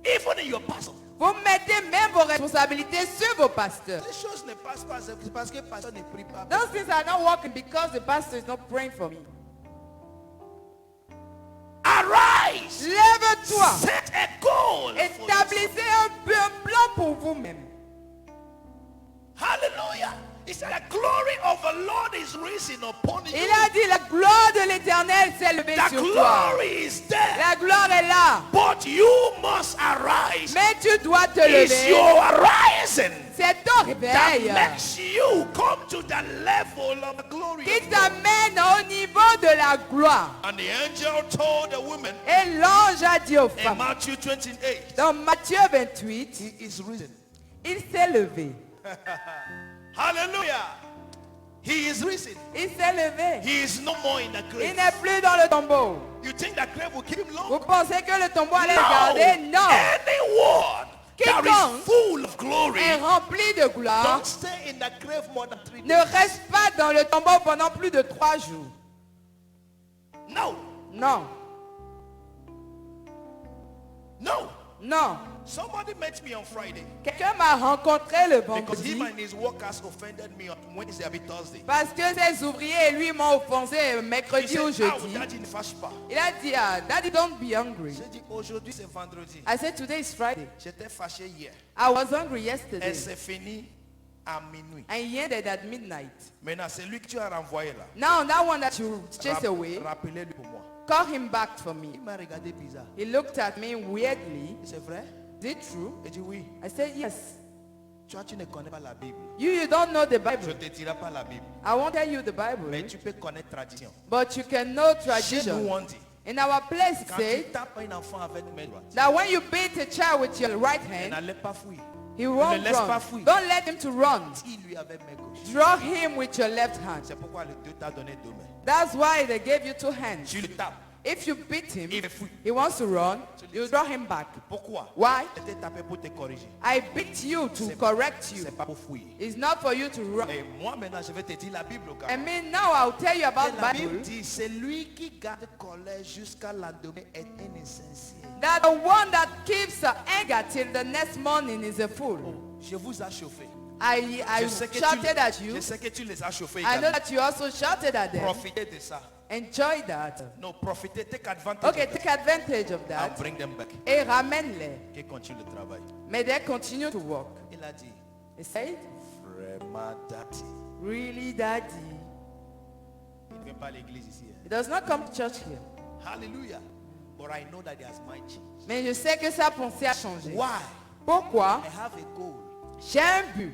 even in your pastor. Vous mettez même vos responsabilités sur vos pasteurs. Les choses ne passent pas, c'est parce que le pasteur ne prie pas. Those things are not working because the pastor is not praying for me. Arise! Lève-toi. Set a goal. for Établissez un plan pour vous-même. yourself. Hallelujah. He said, the glory of the Lord is risen upon you. Il a dit, la gloire de l'Éternel s'est levée The sur toi. glory is there. La gloire est là. But you must arise. Mais tu dois te It's lever. your arising C'est ton that réveil makes you come to the level of the glory qui of God. t'amène au niveau de la gloire. And the angel told the woman Et l'ange a dit aux in femmes, Matthew 28, dans Matthieu 28, he is risen. il s'est levé. Hallelujah. He is risen. Il s'est levé. He is no more in the Il grave. n'est plus dans le tombeau. You think the grave will keep him long? Vous pensez que le tombeau allait le No. garder? Non. Anyone that Quiconque is full of glory est rempli de gloire. don't stay in the grave more than 3 Ne days. reste pas dans le tombeau pendant plus de 3 jours. No. Non. No. Non. Somebody met me on Friday Quelqu'un m'a rencontré le because him vendredi and his workers offended me on Wednesday and Thursday. parce que ses ouvriers et lui m'ont offensé He mercredi ou said, jeudi. Daddy, ne fâche pas. Il a dit, Daddy, don't be hungry. J'ai dit, aujourd'hui c'est vendredi. I said, today is Friday. J'étais fâché hier. I was hungry Et yesterday. c'est fini à minuit. And he ended at midnight. Maintenant, c'est lui que tu as renvoyé là. Now that one that you chased away, Rappelez-lui pour moi. call him back for me. Il m'a regardé bizarre. He looked at me weirdly. C'est vrai? Is it true? J'ai dit oui. I said, yes. Toi, tu ne connais pas la Bible. You don't know the Je Bible. ne te dirai pas la Bible. I won't tell you the Mais Bible. tu peux connaître tradition. But you can know Chez nous, tradition. on dit, In our place, it quand tu says tapes un enfant avec main droite, that when you beat a child with your right il hand, n'allait pas fuir. he won't Ne laisse pas run. fuir. Don't let him to run. Il lui avait main gauche. Draw him with your left hand. C'est pourquoi le Dieu t'a donné deux mains. That's why they gave you 2 hands. Tu le tapes. If you beat him, Il fuit. he wants to run, you draw him back. Pourquoi? Why? Je t'ai tapé pour te corriger. I beat you to correct you. C'est pas pour fuir. It's not for you to run. Et moi maintenant, je vais te dire la Bible au cas. I mean, now I'll tell you about La the Bible Bible. dit, c'est lui qui garde colère jusqu'à lendemain est un insensé. That the one that keeps anger till the next morning is a fool. Je vous ai chauffé. I Je sais que shouted at you. je sais que tu les as chauffés I know également. that you also shouted at them. Profitez de ça. Enjoy that. Non, profitez, take advantage Okay, of take that advantage of and that. bring them back. Et ramène-les. Qui continue le travail. Mais they continue to work. Il a dit, He said, vraiment daddy. really, daddy? Il ne vient pas à l'église ici. Hein. He does not come to church here. Hallelujah. But I know that he has mind changed. Mais je sais que sa pensée a changé. Why? Pourquoi? I have a goal. J'ai un but.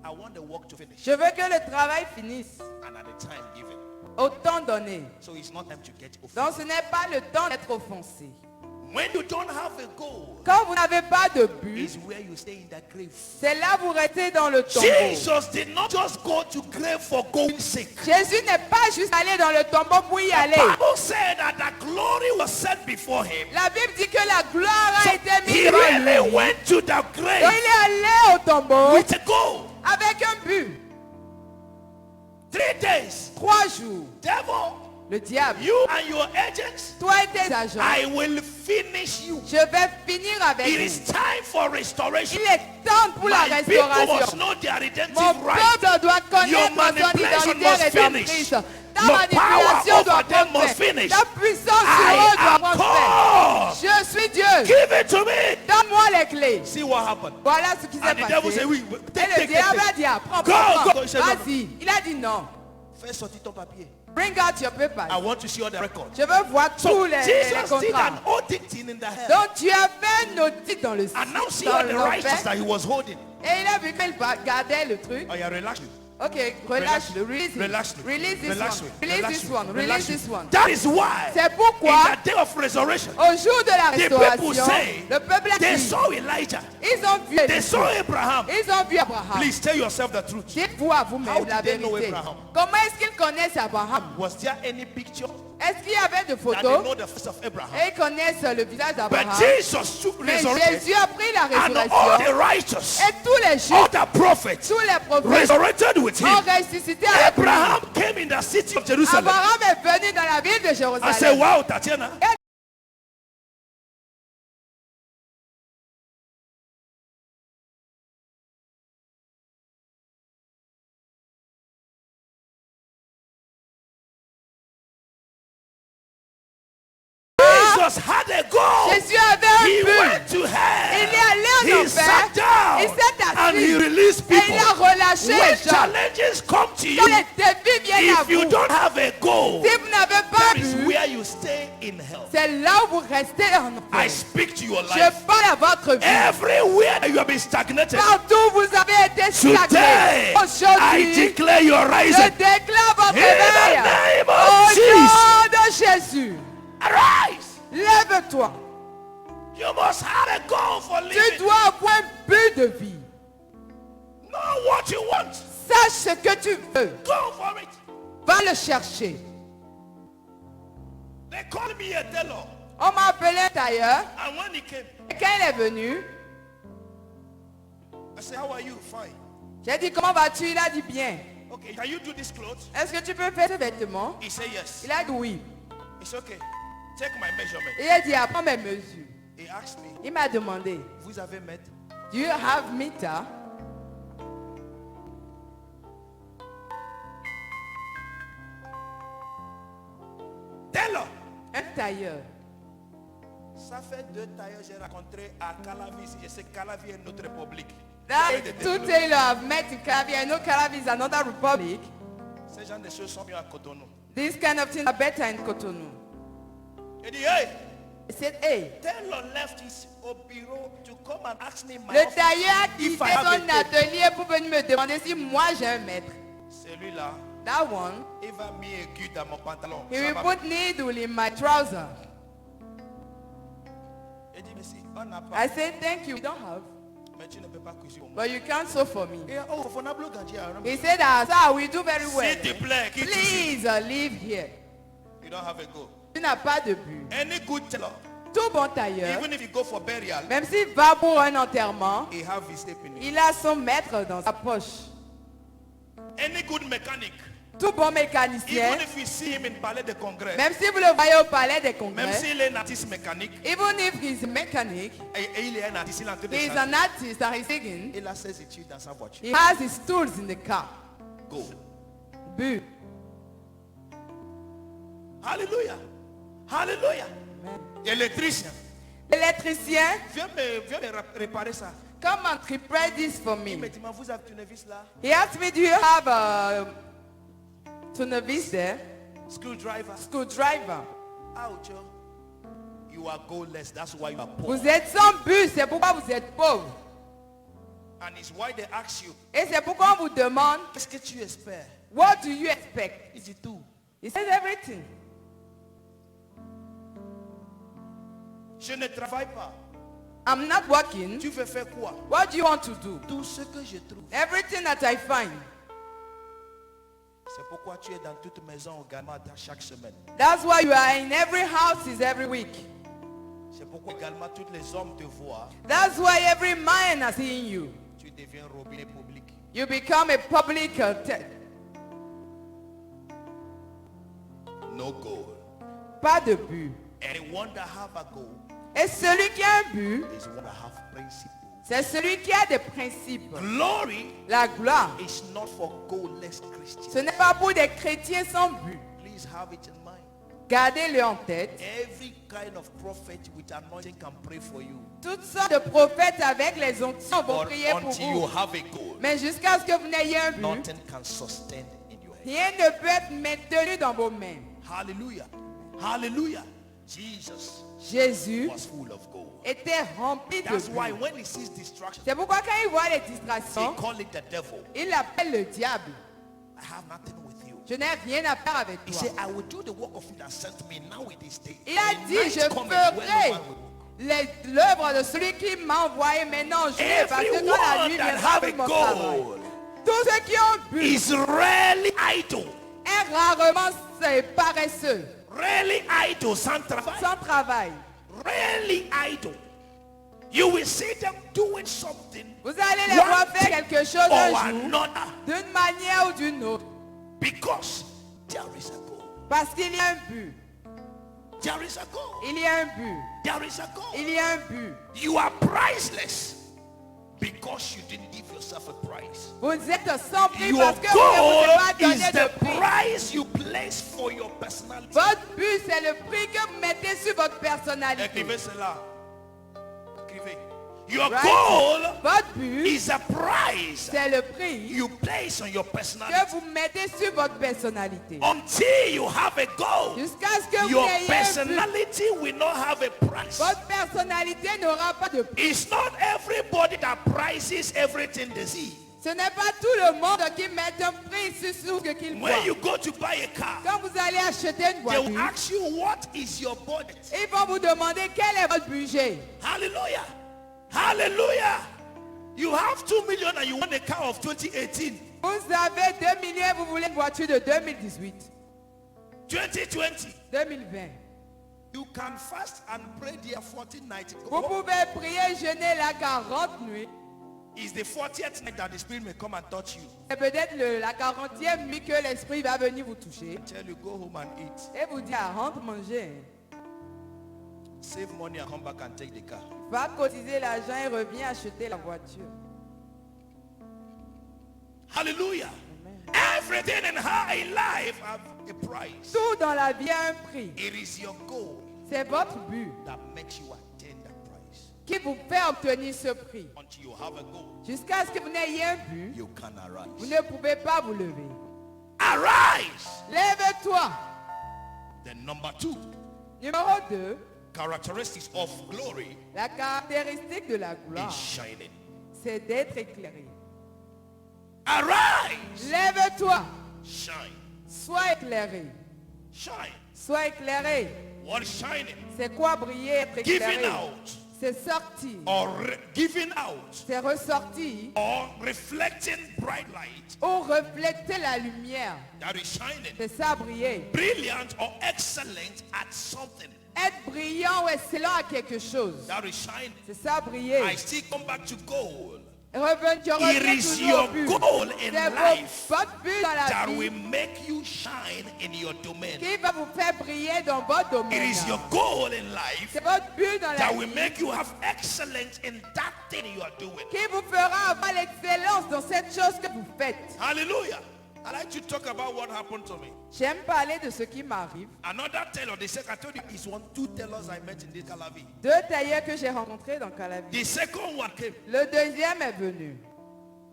I want the work to finish. Je veux que le travail finisse And at the time given. au temps donné. So it's not time to get offended. Donc ce n'est pas le temps d'être offensé. When you don't have a goal, Quand vous n'avez pas de but, is where you stay in the grave. c'est là où vous restez dans le tombeau. Jesus did not just go to grave for going sake. Jésus n'est pas juste allé dans le tombeau pour y aller. Bible said that the glory was set before him. La Bible dit que la gloire a été He mise devant really lui. went to the Donc grave il est allé au tombeau with a goal. avec un but. 3 days. 3 jours. Devil, Le diable, you and your agents, toi et tes agents, I will finish you. je vais finir avec It vous. is time for restoration. Il est temps pour la My people must restauration. know their redemptive Mon right. peuple doit Your connaître son manipulation identité must finish. rédemptrice. Ta Your power manipulation doit over them prendre must fin. finish. Ta puissance sur I eux doit am prendre fin. called. Je suis Dieu. Give it to me. Donne-moi les clés. See what happened. Voilà ce qui s'est And the devil passé. said, oui, Et take, le take, diable take, a dit, prends, Go, prends, go. Il s'est dit, vas-y. Il a dit non. Fais sortir ton papier. Bring out your papers. I want to see all the records. Je veux voir So tous les Jesus did contrats. an audit in the hell. Donc tu as fait un audit dans le And now see dans all the righteous l'enfer. that he was holding. Et il a vu qu'il gardait le truc. Oh, yeah, relax. Ok, relâche-le. Release him. Relax. Release this Relax. one. Release this one. Release this one. That is why C'est in pourquoi, the day of resurrection, au jour de la the people restauration, say le peuple a they dit, saw Elijah, ils ont vu they Élie. saw Abraham. Ils ont vu Abraham. Please tell yourself the truth. Dites-vous à How vous-même la did they know vérité. Abraham? Comment est-ce qu'ils connaissent Abraham? Was there any picture Est-ce qu'il y avait des that they photos? know the face of Abraham? Et ils connaissent le visage But d'Abraham. Jesus took Mais resurrected, Jésus a pris la and all résurrection. the righteous, Et tous les all justes, the prophets tous les prophètes resurrected with him. ont ressuscité avec lui. Abraham came in the city of Jerusalem. Abraham est venu dans la ville de I said, Jérusalem. wow, Tatiana. Jesus had a goal. Jésus avait un He but. went to hell. Il est allé en He enfer. sat down Il s'est and he assis. released Et people. il a relâché When les gens. challenges come to you, Quand les défis viennent à if you vous, don't have a goal, si vous n'avez pas that is but, where you stay in hell. c'est là où vous restez en I enfer. speak to your Je life. parle à votre vie. Everywhere you have been stagnated, Partout où vous avez été stagné. today I Aujourd'hui, declare your je rising. déclare votre In the réveil. name Au of Jesus, nom de Jésus, arise. lève-toi. You must have a goal for Tu living. dois avoir un but de vie. Know what you want. Sache ce que tu veux. Go for it. Va le chercher. They called me a tailor. On m'a appelé un tailleur. And when he came, Et quand il est venu, I said, how are you? Fine. j'ai dit, comment vas-tu? Il a dit, bien. Okay, can you do this clothes? Est-ce que tu peux faire ce vêtement? He said, yes. Il a dit oui. It's okay. Take my measurement. Il a dit, apprends mes mesures. He asked me, Il m'a demandé, vous avez mètre? do you have meter? Tailor. Un tailleur. Ça fait 2 tailleurs que j'ai rencontré à Calavis. Je sais que Calavis est notre république. That Avec des two tailors. tailors I've met in Calavi. I know Calavi is another republic. Ces gens de choses sont mieux à Cotonou. These kind of things are better in Cotonou. Il dit, hey, He said, hey. Tailor left his bureau to come and ask me my Le office tailleur a quitté if I have a son tape. atelier pour venir me demander si moi j'ai un maître. Celui-là, That one, il va mis aiguille dans mon pantalon. he Ça will va. put needle in my trouser. Il dit, mais si, on n'a pas. I said, thank you, we don't have. Mais tu ne peux pas coucher pour moi. But you can't sew for me. Et, oh, faut n'ablo gandhi, hein. He said, sir, we do very well. S'il te plaît, quitte ici. Please live here. You don't have a goal. Tu n'as pas de but. Any good tailor, Tout bon tailleur, even if you go for burial, même s'il va pour un enterrement, he have his tape in it. il a son maître dans sa poche. Any good mechanic, Tout bon mécanicien, even if you see him in palais de congrès, même si vous le voyez au palais des même congrès, s'il est un artiste mécanique, even if he's a mechanic, et il est un artiste, il est en train de he's chanter, an artist and he's singing, il a ses études dans sa voiture. he has his tools in the car. Go. But, Hallelujah. Hallelujah. Électricien, l'électricien, viens me réparer ça. come and prepare this for Il me me. dit, mais vous avez une vis là? He asked me, do you have a tournevis there? Screwdriver. Screwdriver. Ouch. Yo. You are goalless. That's why you are poor. Vous êtes sans but, c'est pourquoi vous êtes pauvre. And it's why they ask you, Et c'est pourquoi on vous demande, qu'est-ce que tu espères? what do you expect? Il dit tout. He says everything. Je ne travaille pas. I'm not working. Tu veux faire quoi? What do you want to do? Tout ce que je trouve. Everything that I find. C'est pourquoi tu es dans toute maison au Ghana chaque semaine. That's why you are in every house is every week. C'est pourquoi également tous les hommes te voient. That's why every man is seeing you. Tu deviens robinet public. You become a public No goal. pas de but. Anyone that have a goal Et celui qui a un but, is one that have principle. c'est celui qui a des principes. Glory La gloire, is not for goalless Christians. ce n'est pas pour des chrétiens sans but. Please have it in mind. Gardez-le en tête. Every kind of prophet with anointing can pray for you. Toutes sortes de prophètes avec les onctions vont But prier pour until you vous. have a goal, Mais jusqu'à ce que vous n'ayez un but, nothing can sustain in your head. rien ne peut être maintenu dans vos mains. Hallelujah. Hallelujah. Jesus Jésus was full of gold. était rempli de That's why but. when he sees distraction, C'est pourquoi quand il voit les they distractions, call it the devil. il appelle le diable. I have nothing with you. Je n'ai rien à faire avec He toi. said, I will do the work of him that sent me. Now it is day. Il a The dit, night je cometh when no ferai man will work. l'œuvre de celui qui m'a envoyé maintenant. Je vais parce que quand la Everyone nuit that viendra, have a tout mon travail. goal Tous ceux qui ont bu is rarely idle. est rarement paresseux, Rarely idle, sans travail. sans travail. Rarely idle. You will see them doing something Vous allez les voir one faire thing quelque chose or un jour, another d'une manière ou d'une autre, because there is a goal. parce qu'il y a un but. There is a goal. Il y a un but. There is a goal. Il y a un but. You are priceless because you didn't give yourself a price. Vous êtes sans prix Your parce que vous ne goal vous avez pas is donné the de prix. price you place for your personality. Votre but, c'est le prix que vous mettez sur votre personnalité. Écrivez cela. Écrivez. Your Right? goal Votre but, is a price c'est le prix you place on your que personality. vous mettez sur votre personnalité. Until you have a goal, Jusqu'à ce que vous your ayez un but, personality will not have a price. votre personnalité n'aura pas de prix. It's not everybody that prices everything they see. Ce n'est pas tout le monde qui met un prix sur ce qu'il voit. When you go to buy a car, Quand vous allez acheter une they will voiture, ask you what is your budget. ils vont vous demander quel est votre budget. Hallelujah. Hallelujah. You have 2 million and you want a car of 2018. Vous avez 2 millions et vous voulez une voiture de 2018, 2020. 2020. You can fast and pray there 14 nights. Vous pouvez prier, jeûner là 40 nuits. It's the 40th night that the Spirit may come and touch you. C'est peut-être la 40e nuit que l'esprit va venir vous toucher. Tell you, go home and eat. Et vous dire, rentre manger. Save money and come back and take the car. Va cotiser l'argent et reviens acheter la voiture. Hallelujah. Amen. Everything in life have a price. Tout dans la vie a un prix. It is your goal C'est votre but that makes you attain that price. qui vous fait obtenir ce prix. Until you have a goal, Jusqu'à ce que vous n'ayez un but, you can vous arise. ne pouvez pas vous lever. Arise. Lève-toi. Then number 2, Numéro 2, characteristics of glory la caractéristique de la is gloire, shining. c'est d'être éclairé. Arise. Lève-toi. Shine. Sois éclairé. Shine. Sois éclairé. What is shining? C'est quoi briller, être Giving éclairé? out. C'est sortir. Or giving out. C'est ressortir Or reflecting bright light. ou refléter la lumière. That is shining. C'est ça briller. Brilliant or excellent at something. Être brillant ou excellent à quelque chose. That is shining. C'est ça briller. I still come back to goal. Je It reviens is toujours your au but. goal in C'est life votre but dans la that vie will make you shine in your domain. qui va vous faire briller dans votre It domaine. is your goal in life C'est votre but dans la that will vie make you have excellence in that thing you are doing. qui vous fera avoir l'excellence dans cette chose que vous faites. Hallelujah. I like to talk about what happened to me. J'aime parler de ce qui m'arrive. Another tailor, the second, I told you, is two tailors I met in this Calavi. 2 tailleurs que j'ai rencontrés dans Calavi. The second one came Le deuxième est venu.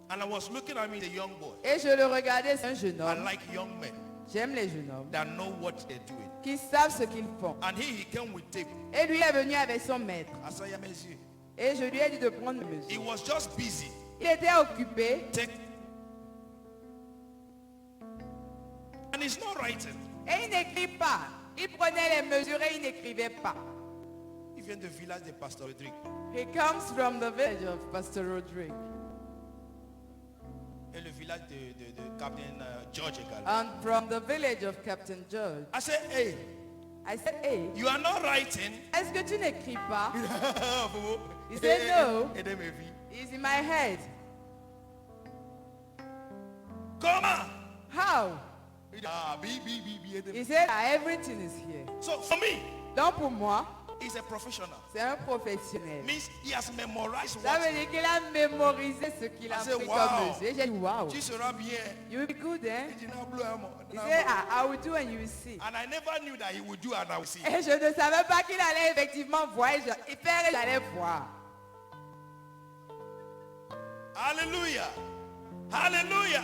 and I was looking at me, the young boy. Et je le regardais, c'est un jeune I homme. like young men J'aime les jeunes hommes that know what they're doing. qui savent ce qu'ils font. And he came with tape. Et lui est venu avec son maître. I saw him as you. Et je lui ai dit de prendre mes He mesures. was just busy. Il était occupé. Take. And he's not writing. Et il n'écrit pas. Il prenait les mesures et il n'écrivait pas. If you're in the village, the Pastor Rodrigue. He comes from the village of Pastor Rodrigue. Et le village de Captain George également. And from the village of Captain George. I said, hey, I said, hey, you are not writing. est-ce que tu n'écris pas? He said no. Et then maybe. It's in my head. Comment? How? B. He said, everything is here. So for me, Donc pour moi, he's a professional. c'est un professionnel. Means he has memorized Ça what. veut dire qu'il a mémorisé ce qu'il a I said, pris wow. comme mesure. J'ai dit, wow. Tu seras bien. You will be good, eh? Il dit, non, bleu, hein, He non, said, non. I will do and you will see. And I never knew that he would do and I would see. Et je ne savais pas qu'il allait effectivement voir et faire et j'allais voir. Hallelujah. Hallelujah.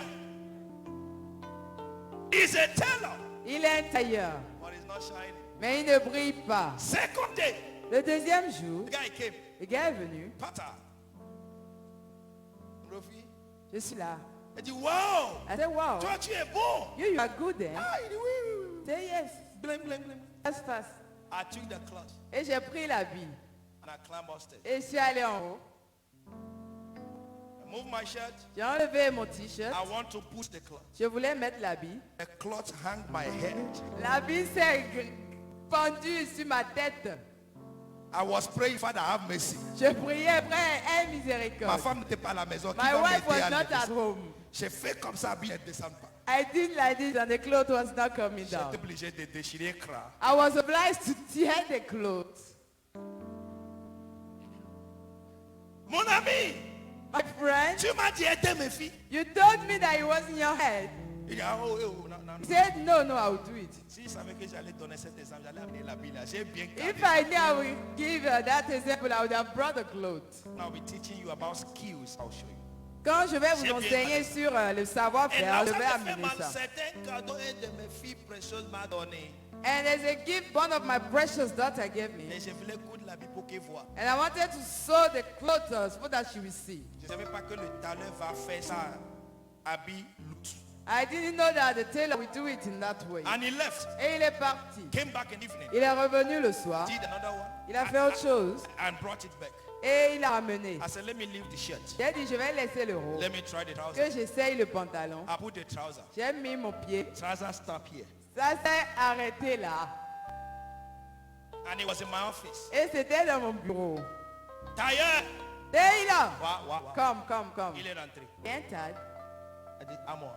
He's a teller, Il est un tailleur, but he's not shining. mais il ne brille pas. Second day, Le deuxième jour, the guy came. le gars est venu. Pata. Rofi, Je suis là. Elle dit, wow, I said, wow, toi tu es bon. you are good then. Ah, il dit, oui, oui, oui. Say yes, Blim, blim, blim. fast, fast. I took the cloth Et j'ai pris l'habit. and I climbed upstairs. Et je suis allé en haut. I moved my shirt. J'ai enlevé mon t-shirt. I want to push the cloth. Je voulais mettre l'habit. The cloth hung my head. L'habit s'est pendu sur ma tête. I was praying, Father, have mercy. Je priais, frère, aie Ma miséricorde. femme n'était pas à la maison. Qui My va wife m'aider was à not lever at ça? home. J'ai fait comme ça, elle ne descend pas. I did like this and the clothes was not coming J'étais down. obligé de déchirer le cra. I was obliged to tear the clothes. Mon ami, My friend, tu m'as dit aider mes filles. you told me that it was in your head. Il dit, ah, oh, oh, non, non, He non. said, no, no, I'll do it. Si je savais que j'allais donner cet exemple, j'allais amener la Bible. J'ai bien If gardé. I knew I would give that example, I would have brought the clothes. Now I'll be teaching you about skills. I'll show you. Quand je vais J'ai vous bien enseigner gardé. sur le Et savoir-faire, là, je ça vais me fait amener mal. ça. Certains cadeaux, une de mes filles précieuses m'a donné. And there's a gift one of my precious daughter gave Et me. je voulais coudre la Bible pour qu'elle voie. And I wanted to sew the clothes so that she will see. Je ne savais pas que le tailleur va faire ça. Habit loose. I didn't know that the tailor would do it in that way. And he left. Et il est parti. Came back in the evening. Il est revenu le soir. Did another one. Il a fait autre chose. And brought it back. Et il a ramené. I said, let me leave the shirt. J'ai dit, je vais laisser le haut. Let me try the trouser. Que j'essaye le pantalon. I put the trouser. J'ai mis mon pied. Trouser stop here. Ça s'est arrêté là. And it was in my office. Et c'était dans mon bureau. Tailleur. Taylor, Wow. come. Il est rentré. Enter. I dit, à moi.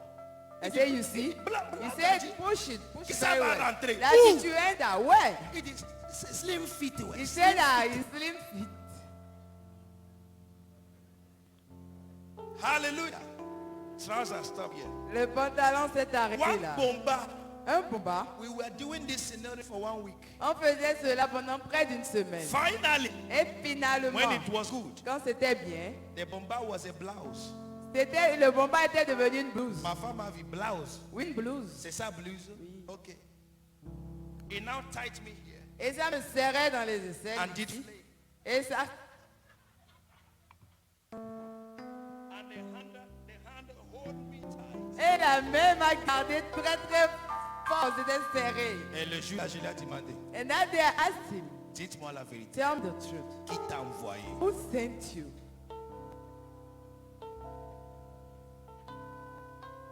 I say, you see? He said, push it Ça very va well. rentrer. Là, Ouh. si tu enter, ouais. Il dit, c'est slim fit. Ouais. He said that he's slim fit. Hallelujah. Trouser stop here. Le pantalon s'est arrêté One là. bomba. Un bomba. We were doing this scenario for 1 week. On faisait cela pendant près d'une semaine. Finally, Et finalement, when it was good, quand c'était bien, the bomba was a blouse. le bomba était devenu une blouse. Ma femme a vu blouse. Oui, une blouse. C'est ça blouse? Ok. He now tied me here Et ça me serrait dans les aisselles. and did ici. flay. Et ça, And the hand hold me tight. et la main m'a gardé très très fort. C'était serré. Et le juge je lui ai demandé, And that day I asked him, dites-moi la vérité. tell me the truth. Qui t'a envoyé? Who sent you?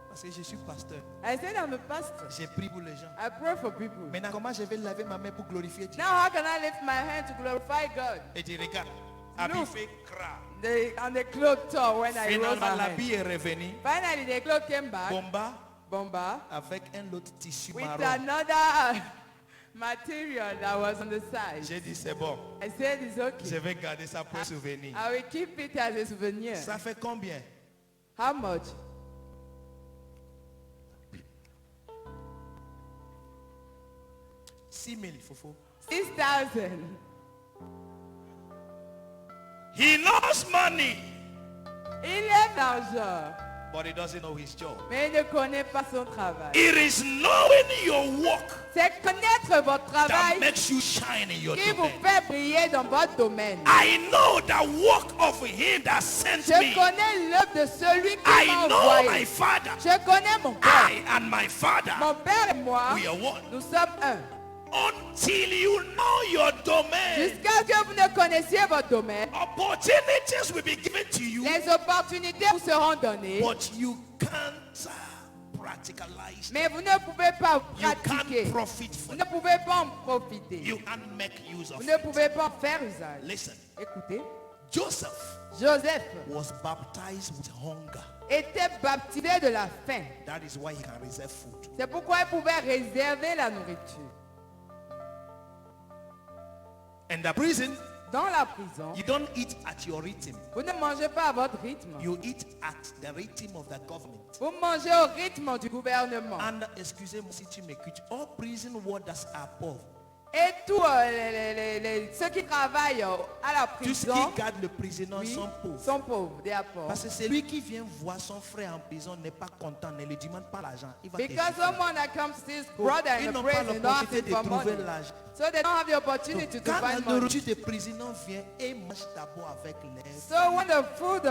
Parce que je suis pasteur. I said, I'm a pastor. J'ai prié pour les gens. I pray for people. Maintenant, comment je vais laver ma main pour glorifier Dieu? Now how can I lift my hand to glorify God? Et tu regardes. Habit Look. fait cra. And the cloth tore when I rose Finalement, my hand. l'habit est revenu. Finally, the cloth came back. Bomba Bomba. avec un autre tissu With marron. another material that was on the side. J'ai dit, c'est bon. I said, it's Je okay. vais garder ça pour souvenir. I will keep it as a souvenir. Ça fait combien? How much? 6 000, Fofo. 6,000. He knows money, Il aime l'argent, but he doesn't know his job. mais il ne connaît pas son travail. It is knowing your work C'est connaître votre that travail makes you shine in your qui vous domain. fait briller dans votre domaine. I know the work of him that sent Je me. connais l'œuvre de celui qui I m'a know my envoyé. father. Je connais mon père. I and my father, Mon père et moi, we are one. nous sommes un. Until you know your domain, Jusqu'à ce que vous ne connaissiez votre domaine, opportunities will be given to you, les opportunités vous seront données, but you can't practicalize. mais vous ne pouvez pas You pratiquer. can't profit Vous from ne it. pouvez pas en profiter. You can't make use of Vous ne it. pouvez pas en faire usage. Listen, Écoutez, Joseph Joseph was baptized with hunger. était baptisé de la faim. That is why he can reserve food. C'est pourquoi il pouvait réserver la nourriture. In the prison, Dans la prison, you don't eat at your rhythm. vous ne mangez pas à votre rythme. You eat at the rhythm of the government. Vous mangez au rythme du gouvernement. And excusez-moi si tu m'écoutes, all prison warders are poor. Et tous ceux qui travaillent à la Tous ceux prison, qui gardent le prisonnier oui, sont pauvres. sont pauvres, they are poor. Parce que celui qui vient voir son frère en prison n'est pas content, ne lui demande pas l'argent. Il va te Because chiffrer. someone that comes to his brother Ils in the n'ont pas prison don't ask l'opportunité him de for trouver money. l'argent. So they don't have the opportunity Donc, to quand la find money. nourriture des prisonniers vient et mange d'abord avec les... So when the food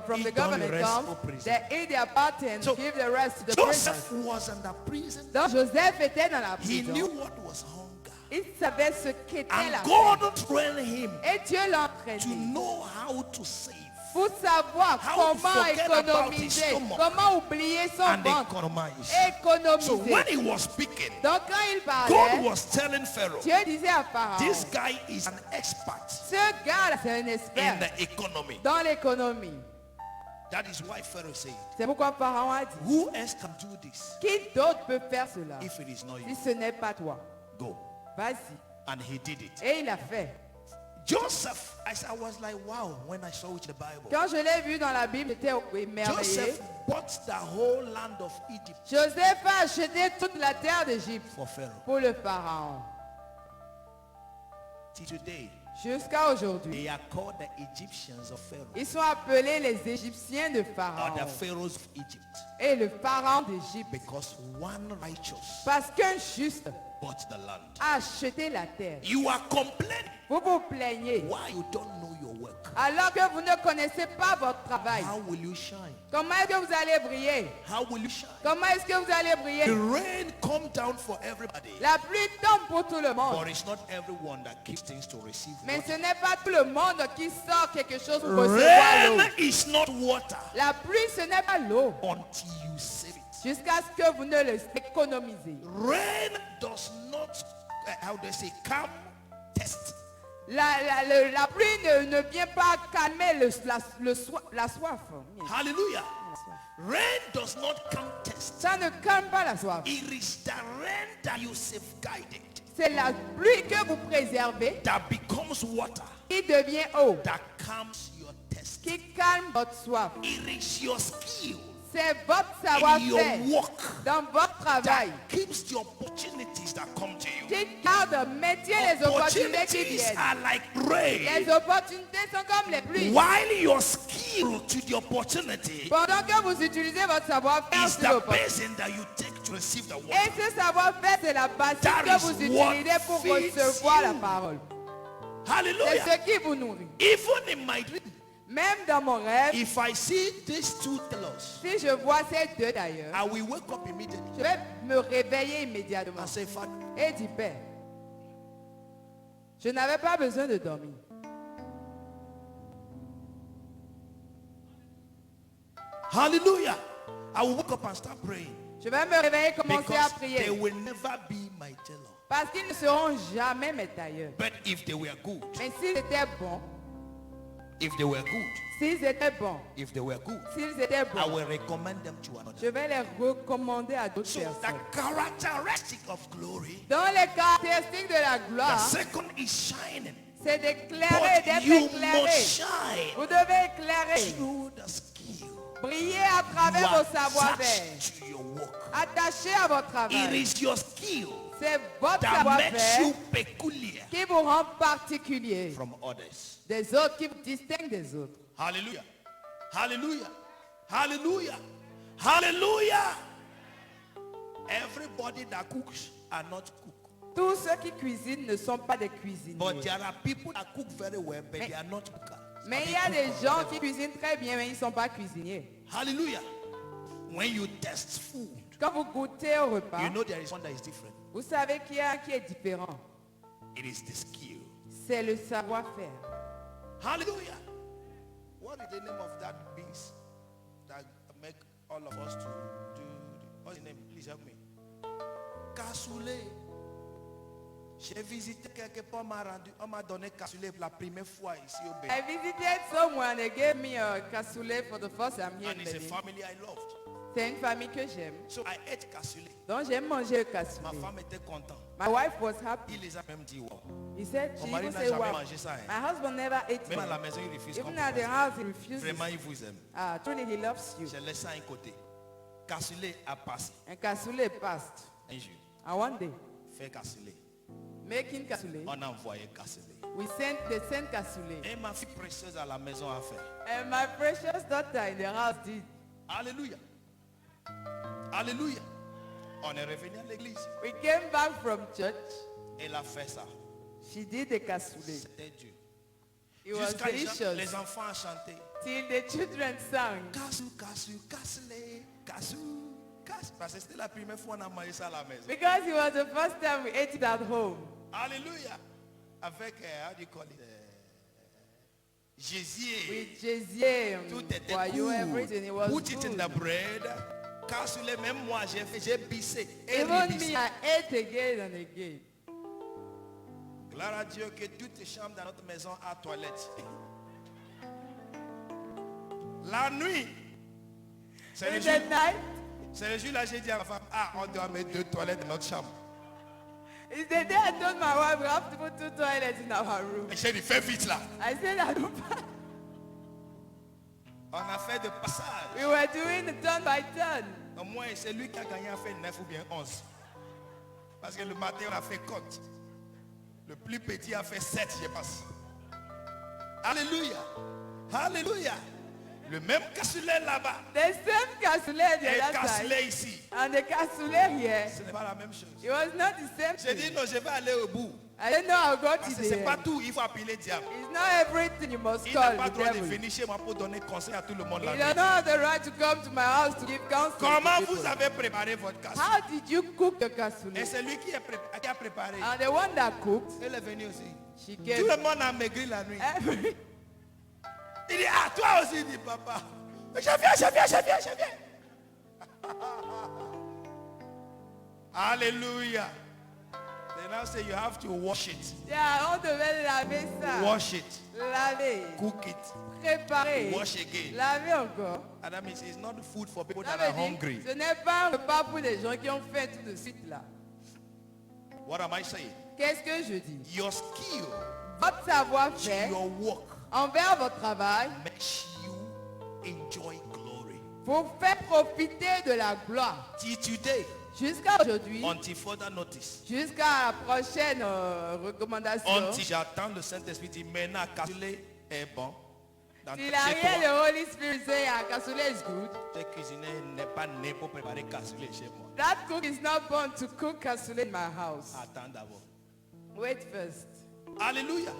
from Ils the donnent government le reste comes, aux prisonniers. they eat their part and So, give the rest to the prisoners. Joseph was in the prison. Donc Joseph était dans la He knew prison. what was hunger. Il savait ce qu'était la And faim. God trained him Et Dieu to l'entraînait know how to save pour savoir How to comment forget about his économiser, stomach comment oublier son and ventre, economize. So économiser. when he was speaking, Donc quand il God parlait, was telling Pharaoh, Dieu disait à Pharaon, this guy is an expert ce gars-là, c'est un in expert the economy. dans l'économie. That is why Pharaoh said, C'est pourquoi Pharaon a dit, who else can do this qui d'autre peut faire cela if it is not si you? ce n'est pas toi? Go. Vas-y. And he did it. Et il a fait. Joseph, I was like, wow, when I saw it in the Bible. Quand je l'ai vu dans la Bible, j'étais émerveillé. Joseph bought the whole land of Egypt Joseph a acheté toute la terre d'Égypte for Pharaoh. pour le Pharaon. Till today, Jusqu'à aujourd'hui. they are called the Egyptians of Pharaoh. Ils sont appelés les Égyptiens de Or Pharaon. the pharaohs of Egypt. Et le Pharaon d'Égypte. Because one righteous Parce qu'un juste bought the land. a acheté la terre. You are complaining Vous vous plaignez. why you don't know your work. Alors que vous ne connaissez pas votre travail. How will you shine? Comment est-ce que vous allez briller? How will you shine? Comment est-ce que vous allez briller? The rain come down for everybody. La pluie tombe pour tout le monde. But it's not everyone that keeps things to receive Mais water. ce n'est pas tout le monde qui sort quelque chose pour recevoir l'eau. Rain is not water La pluie, ce n'est pas l'eau. until you save it. Jusqu'à ce que vous ne le économisez. Rain does not, how do I say, calm test. La pluie ne vient pas calmer la soif. Hallelujah. Rain does not calm test. Ça ne calme pas la soif. It is the rain that you safeguarded C'est la pluie que vous préservez that becomes water qui devient eau, that calms your test. qui calme votre soif. It is your skill C'est votre in savoir-faire your work dans votre travail that keeps the opportunities that come to you. qui garde, maintient les opportunités qui Opportunities viennent. are like rain. Les opportunités sont comme les pluies. While your skill to the opportunity Pendant que vous utilisez votre savoir-faire is sur the l'opportunité. basin that you take to receive the water. Et ce savoir-faire, c'est la bassine That que is vous what utilisez pour feeds recevoir you. la parole. C'est Hallelujah. ce qui vous nourrit. Even in my dream, Même dans mon rêve, if I see these two tellers, si je vois ces deux d'ailleurs, I will wake up immediately je vais me réveiller immédiatement and say, Father, et dire, Père, je n'avais pas besoin de dormir. hallelujah. I will wake up and start praying Je vais me réveiller et commencer à because prier. they will never be my teller. Parce qu'ils ne seront jamais mes tailleurs. But if they were good, Mais s'ils étaient bons, if they were good, s'ils étaient bons, if they were good, s'ils étaient I bons, will recommend them to another. je vais les recommander à d'autres So the personnes. characteristic of glory, Dans les caractéristiques de la the gloire, second is shining. c'est d'éclairer, But d'être you éclairé. must shine Vous devez éclairer, through the skill. briller à You travers are vos savoir-faire, attached to your work. attaché à votre It travail. is your skill C'est votre that makes savoir-faire you peculiar qui vous rend particulier from others. des autres, qui vous distingue des autres. Hallelujah. Hallelujah. Hallelujah. Hallelujah. Everybody that cooks are not cook. Tous ceux qui cuisinent ne sont pas des cuisiniers. But there are people that cook very well, but they are not cookers. Mais They il y a cook des or gens whatever. qui cuisinent très bien, mais ils ne sont pas cuisiniers. Hallelujah. When you test food, Quand vous goûtez au repas, you know there is one that is different. vous savez qu'il y a un qui est différent. It is the skill. C'est le savoir-faire. Hallelujah. What is the name of that beast that make all of us to do? What's the name? Please help me. Cassoulet. J'ai visité quelque part, on m'a donné cassoulet pour la première fois ici au Bénin. I visited someone, they gave me a cassoulet for the first time here And in it's a Benin. family I loved. C'est une famille que j'aime. So I ate cassoulet. Donc j'aime manger le Ma cassoulet. femme était contente. My wife was happy. Il les a même dit wow. He said, Mon she mari even n'a said, jamais wow. mangé ça. Hein. My husband never ate Même à la it. maison, il refuse. Even qu'on at the fasse. house, he refuses. Vraiment, il vous aime. Truly, he loves you. J'ai laissé ça à un côté. Cassoulet a passé Un cassoulet passed. un jour. And one day, Fait cassoulet. making cassoulet. On a envoyé cassoulet. We sent the sent cassoulet. Et ma fille précieuse à la maison a fait. And my precious daughter in the house did. Alléluia. Alléluia. On est revenu à l'église. We came back from church. Elle a fait ça. She did the cassoulet. C'était Dieu. It was Jusqu'à delicious. les enfants ont chanté. Till the children sang. Cassou, cassou, cassoulet, cassou, cassou. Parce que c'était la première fois qu'on a mangé ça à la maison. Because it was the first time we ate it at home. Alléluia. Avec, how do you call it? Jésus. With Jésus, Tout était Voyou, everything. It was Put it in good. the bread. Cassoulet, même moi, j'ai bissé. Even me, I ate again and again. Gloire à Dieu que toutes les chambres dans notre maison a toilette. La nuit, c'est le In jour, the night, c'est le jour là j'ai dit à ma femme, on doit mettre 2 toilettes dans notre chambre. it's the day I told my wife we have to put 2 toilets in our room. Et j'ai dit, fais vite là. I said I don't. On a fait de passage. We were doing it turn by turn. Au moins, c'est lui qui a gagné, a fait 9 ou bien 11. Parce que le matin, on a fait compte. Le plus petit a fait 7, je pense. Alléluia. Alléluia. Le même cassoulet là-bas The same cassoulet the et other side cassoulet ici. and the cassoulet here. Ce n'est pas la même chose. It was not the same J'ai dit thing. non, je vais aller au bout. I don't know how God Parce is que c'est pas there. tout, il faut appeler le diable. It's not everything you must Il call n'a pas the le droit de devil. venir chez moi pour donner conseil à tout le monde He là. does not have the right to come to my house to give counsel. Comment to vous people. avez préparé votre cassoulet? How did you cook the Et cassoulet? c'est lui qui a préparé. And the one that cooked, Elle est venue aussi. she Tout came. le monde a maigri la nuit. Every, Il dit, toi aussi, il dit, papa. Je viens. Alléluia. They now say you have to wash it. yeah, on devait laver ça. Wash it. Laver. Cook it. Préparer. Wash again. Laver encore. And that means it's not food for people Ça that are veut dire, hungry. ce n'est pas un repas pour les gens qui ont faim tout de suite là. What am I saying? Qu'est-ce que je dis? Your skill Votre to savoir-faire your work envers votre travail makes you enjoy glory. vous fait profiter de la gloire. Till today, Jusqu'à aujourd'hui, until further notice, jusqu'à la prochaine recommandation. until j'attends le Saint-Esprit dit maintenant cassoulet est bon. Dans Si chez la rien toi, le Holy Spirit say a cassoulet is good, tes cuisinier n'est pas né pour préparer cassoulet chez moi. that cook is not born to cook cassoulet in my house. Attends d'abord. Wait first. Alléluia.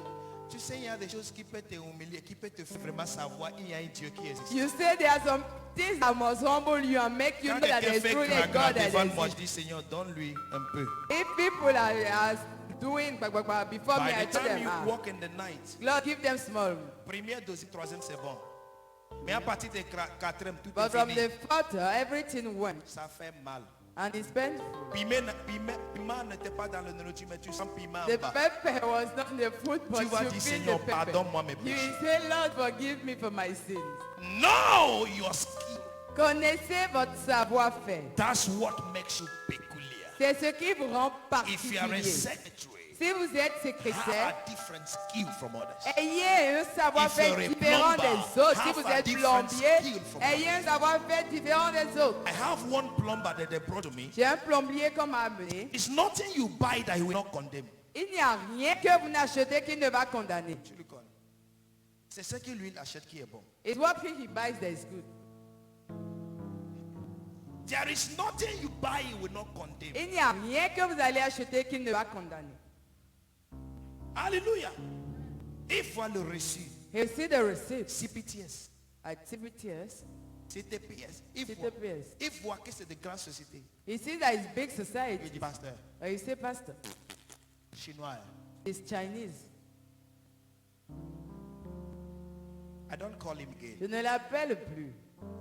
Tu sais, il y a des choses qui peuvent te humilier, qui peuvent te faire vraiment savoir qu'il y a un Dieu qui existe. You say there are some things that must humble you and make you Quand know that quelqu'un there's fait truly a craquer God that devant moi, je exists. dis Seigneur, donne-lui un peu. If people are doing before me, By I the tell time them, you walk in the night, Lord, give them small. première, deuxième, troisième, c'est bon. Mais à partir de quatrième, tout But est from fini. the fourth, everything went. Ça fait mal. And it's painful. Piment n'était pas dans le nourriture, mais tu sens piment en The bas. pepper was not in the food, but Tu vas you dire, feel Seigneur, the pepper. pardonne-moi mes You péchés. will say, Lord, forgive me for my sins. Know your skill. Connaissez votre savoir-faire. That's what makes you peculiar. C'est ce qui vous rend If you are a particulier. secretary, Si vous êtes have secrétaire, a different skill from others. ayez un savoir-faire If you're a différent plumber, des autres. Si have vous a êtes different plombier, skill from ayez un savoir-faire différent des autres. I have one plumber that they brought to me. J'ai un plombier qu'on m'a amené. It's nothing you buy that he will not condemn. Il n'y a rien que vous n'achetez qui ne va condamner. Tu le connais. C'est ce que lui il achète qui est bon. It's what he buys that is good. There is nothing you buy he will not condemn. Il n'y a rien que vous allez acheter qui ne va condamner. Alléluia. Il faut le reçu. He'll see the receipt CPTS, activities. CTPS. CTPS. Il voit que c'est de grandes sociétés. He sees that it's big Il society. dit, pasteur, But you say, Pastor, chinois. it's Chinese. I don't call him again. Je ne l'appelle plus.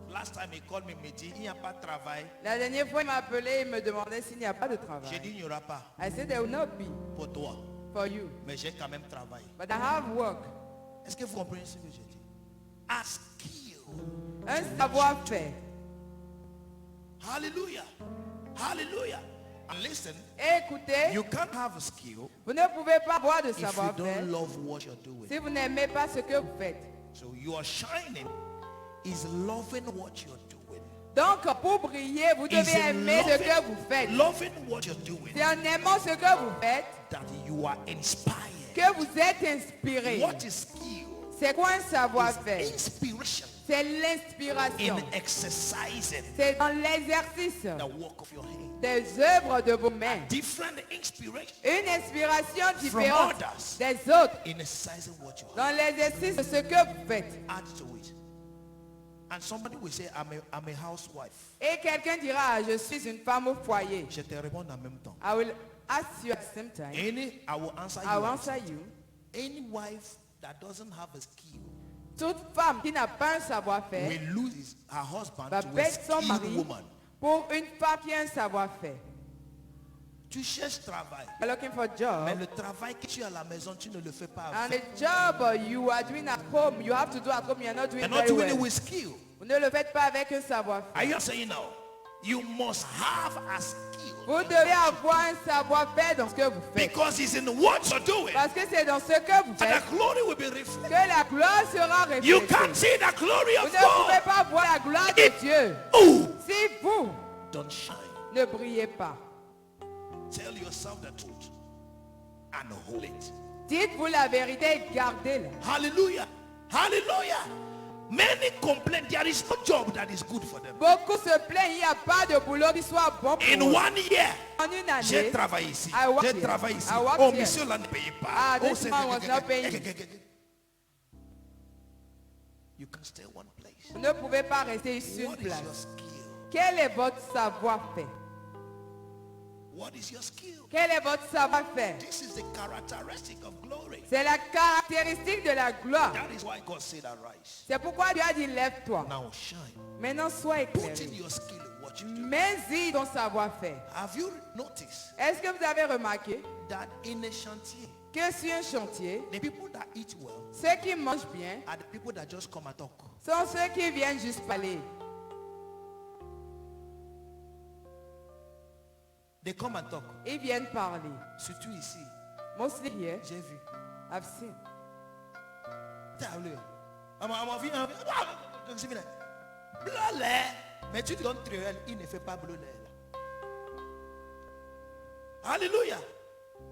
Last time he called me, il me dit, il n'y a pas de travail. La dernière fois, il m'a appelé et me demandait s'il n'y a pas de J'ai travail. dit, il n'y aura pas I said, there will not be pour toi. for you. Mais j'ai quand même travaillé. But I have work. Est-ce que vous comprenez ce que j'ai dit? A skill. Un savoir-faire. Hallelujah. Hallelujah. And listen, Et écoutez, you can't have a skill vous ne pouvez pas avoir de if you savoir-faire don't love what you're doing. si vous n'aimez pas ce que vous faites. So your shining is loving what you're doing. Donc, pour briller, vous Is devez aimer ce que vous faites. loving what you're doing. C'est en aimant ce que vous faites that you are inspired. que vous êtes inspiré. What is skill? C'est quoi un savoir-faire? Inspiration C'est in l'inspiration. exercising C'est dans l'exercice the work of your hand. des œuvres de vos mains. Different inspiration Une inspiration from différente others des autres in exercising what you have. dans l'exercice de ce que vous faites. Add to it. And somebody will say, I'm a housewife. Et quelqu'un dira, je suis une femme au foyer. Je te réponds en même temps. I will ask you at the same time. I will answer I will you. answer you. Any wife that doesn't have a skill Toute femme qui n'a pas un savoir-faire will lose her husband va to a perdre son skilled mari woman. pour une femme qui a un savoir-faire. Tu cherches travail. You're looking for a Mais job. le travail que tu as à la maison, tu ne le fais pas. And the job you are doing at home, you have to do at home, you are not doing You're it not very doing it well. with skill. Vous ne le faites pas avec un Are savoir-faire. you saying now? You must have a skill. Vous devez avoir un savoir-faire dans ce que vous faites. Because it's in what you're doing. Parce que c'est dans ce que vous And faites the glory will be reflected. que la gloire sera You reflétée. can't see the glory Vous of ne pouvez God. pas voir la gloire de Dieu Oh, si vous don't shine. ne brillez pas. Tell yourself the truth and hold it. Dites-vous la vérité et gardez-la. Hallelujah. Hallelujah. Many complain there is no job that is good for them. Beaucoup se plaignent, il n'y a pas de boulot qui soit bon pour In eux. 1 year, En une j'ai année, travaillé ici. I work J'ai here. travaillé ici. I work Oh, here. monsieur là ne paye pas. Ah, Oh, this man was not paying. You can stay one place. vous ne pouvez pas rester sur What une is your place. skill? Quel est votre savoir-faire? What is your skill? Quel est votre savoir-faire? This is the characteristic of glory. C'est la caractéristique de la gloire. That is why God said arise. C'est pourquoi Dieu a dit lève-toi. Now shine. Maintenant sois Put in éclairé. your skill in what you do. Mets-y ton savoir-faire. Have you noticed Est-ce que vous avez remarqué that in a chantier, que sur un chantier, the people that eat well ceux qui mangent bien are the people that just come and talk? sont ceux qui viennent juste parler. They come and talk. Ils viennent parler. Surtout ici, Mostly here, j'ai vu. I've seen. Mais tu donnes truelle, il ne fait pas bleu là. Alléluia.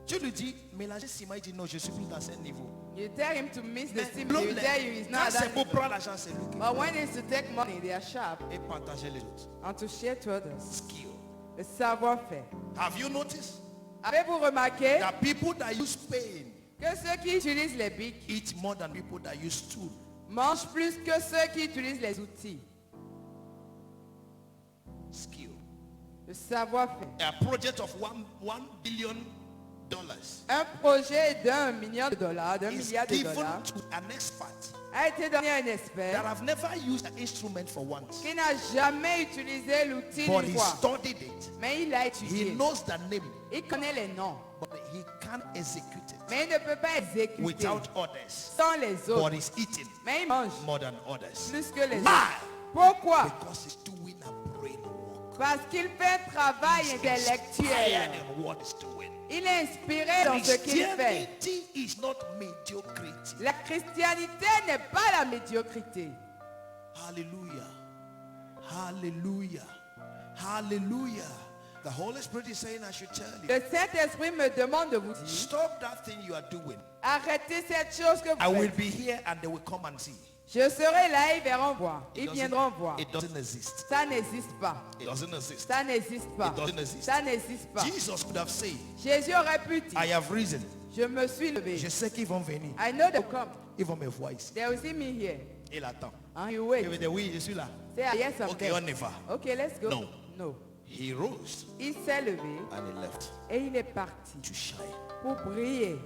Tu lui dis, mélangez ciment, il dit non, je suis plus dans ce niveau. You tell him to mix the Mais sim. bleu He will lait, tell you he's quand not c'est that. pour prendre l'argent, c'est lui qui But when it's to take money, they are sharp et partager les autres. and to share to others. Skill. Le savoir-faire. Have you noticed Avez-vous remarqué that people that use pain que ceux qui utilisent les bics eat more than people that use tool? mangent plus que ceux qui utilisent les outils? Skill. Le savoir-faire. A project of $1 billion Un projet d'1 million de dollars, d'un is milliard de given dollars, to an expert a été donné à un that expert have never used an instrument for once, qui n'a jamais utilisé l'outil but d'une he fois. studied it. Mais il l'a He étudié. knows the name, Il connaît les noms. but he can't execute it Mais il ne peut pas exécuter without others. sans les But autres. he's eating Mais il mange more than others. plus que les Why? autres. Pourquoi? Because he's doing a brain work. Parce qu'il fait un travail He's intellectuel. inspired in what he's doing. Il est inspiré dans ce qu'il fait. Christianity is not mediocrity. La christianité n'est pas la médiocrité. Hallelujah. Hallelujah. Hallelujah. The Holy Spirit is saying I should tell you. Le Saint-Esprit me demande de vous dire, Stop that thing you are doing. arrêtez cette chose que I vous will faites. be here and they will come and see. Je serai là, ils verront voir. It Ils doesn't- viendront voir. It doesn't exist. Ça n'existe pas. It doesn't exist. Ça n'existe pas. It doesn't exist. Ça n'existe pas. Jesus could have said, Jésus aurait pu dire, I have risen. je me suis levé. Je sais qu'ils vont venir. I know they will come. Ils vont me voir ici. They will see me here. Il attend. And you Il wait. veut dire oui, je suis là. Say, ah, yes, I'm Ok, there. on y va. Okay, let's go. No. No. He rose Il s'est levé and he left et il est parti to shine. pour briller.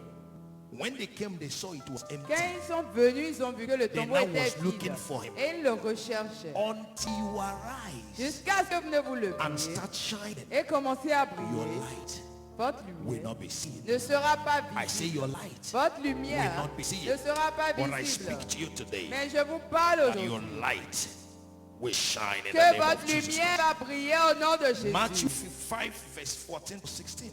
When they came, they saw it was Quand empty. ils sont venus, ils ont vu que le tombeau now était was looking vide. for him. Et ils le recherchaient. Until you arise Jusqu'à ce que vous ne vous and leviez start shining, et commencez à your briller. light Votre will lumière not be seen. ne sera pas I say visible. your light Votre will lumière not be seen. ne sera pas But I visible. speak to you today Mais je vous parle that your aujourd'hui light will shine in the que name votre of Jesus. lumière va briller au nom de Jésus. Matthew 5 verse 14 to 16.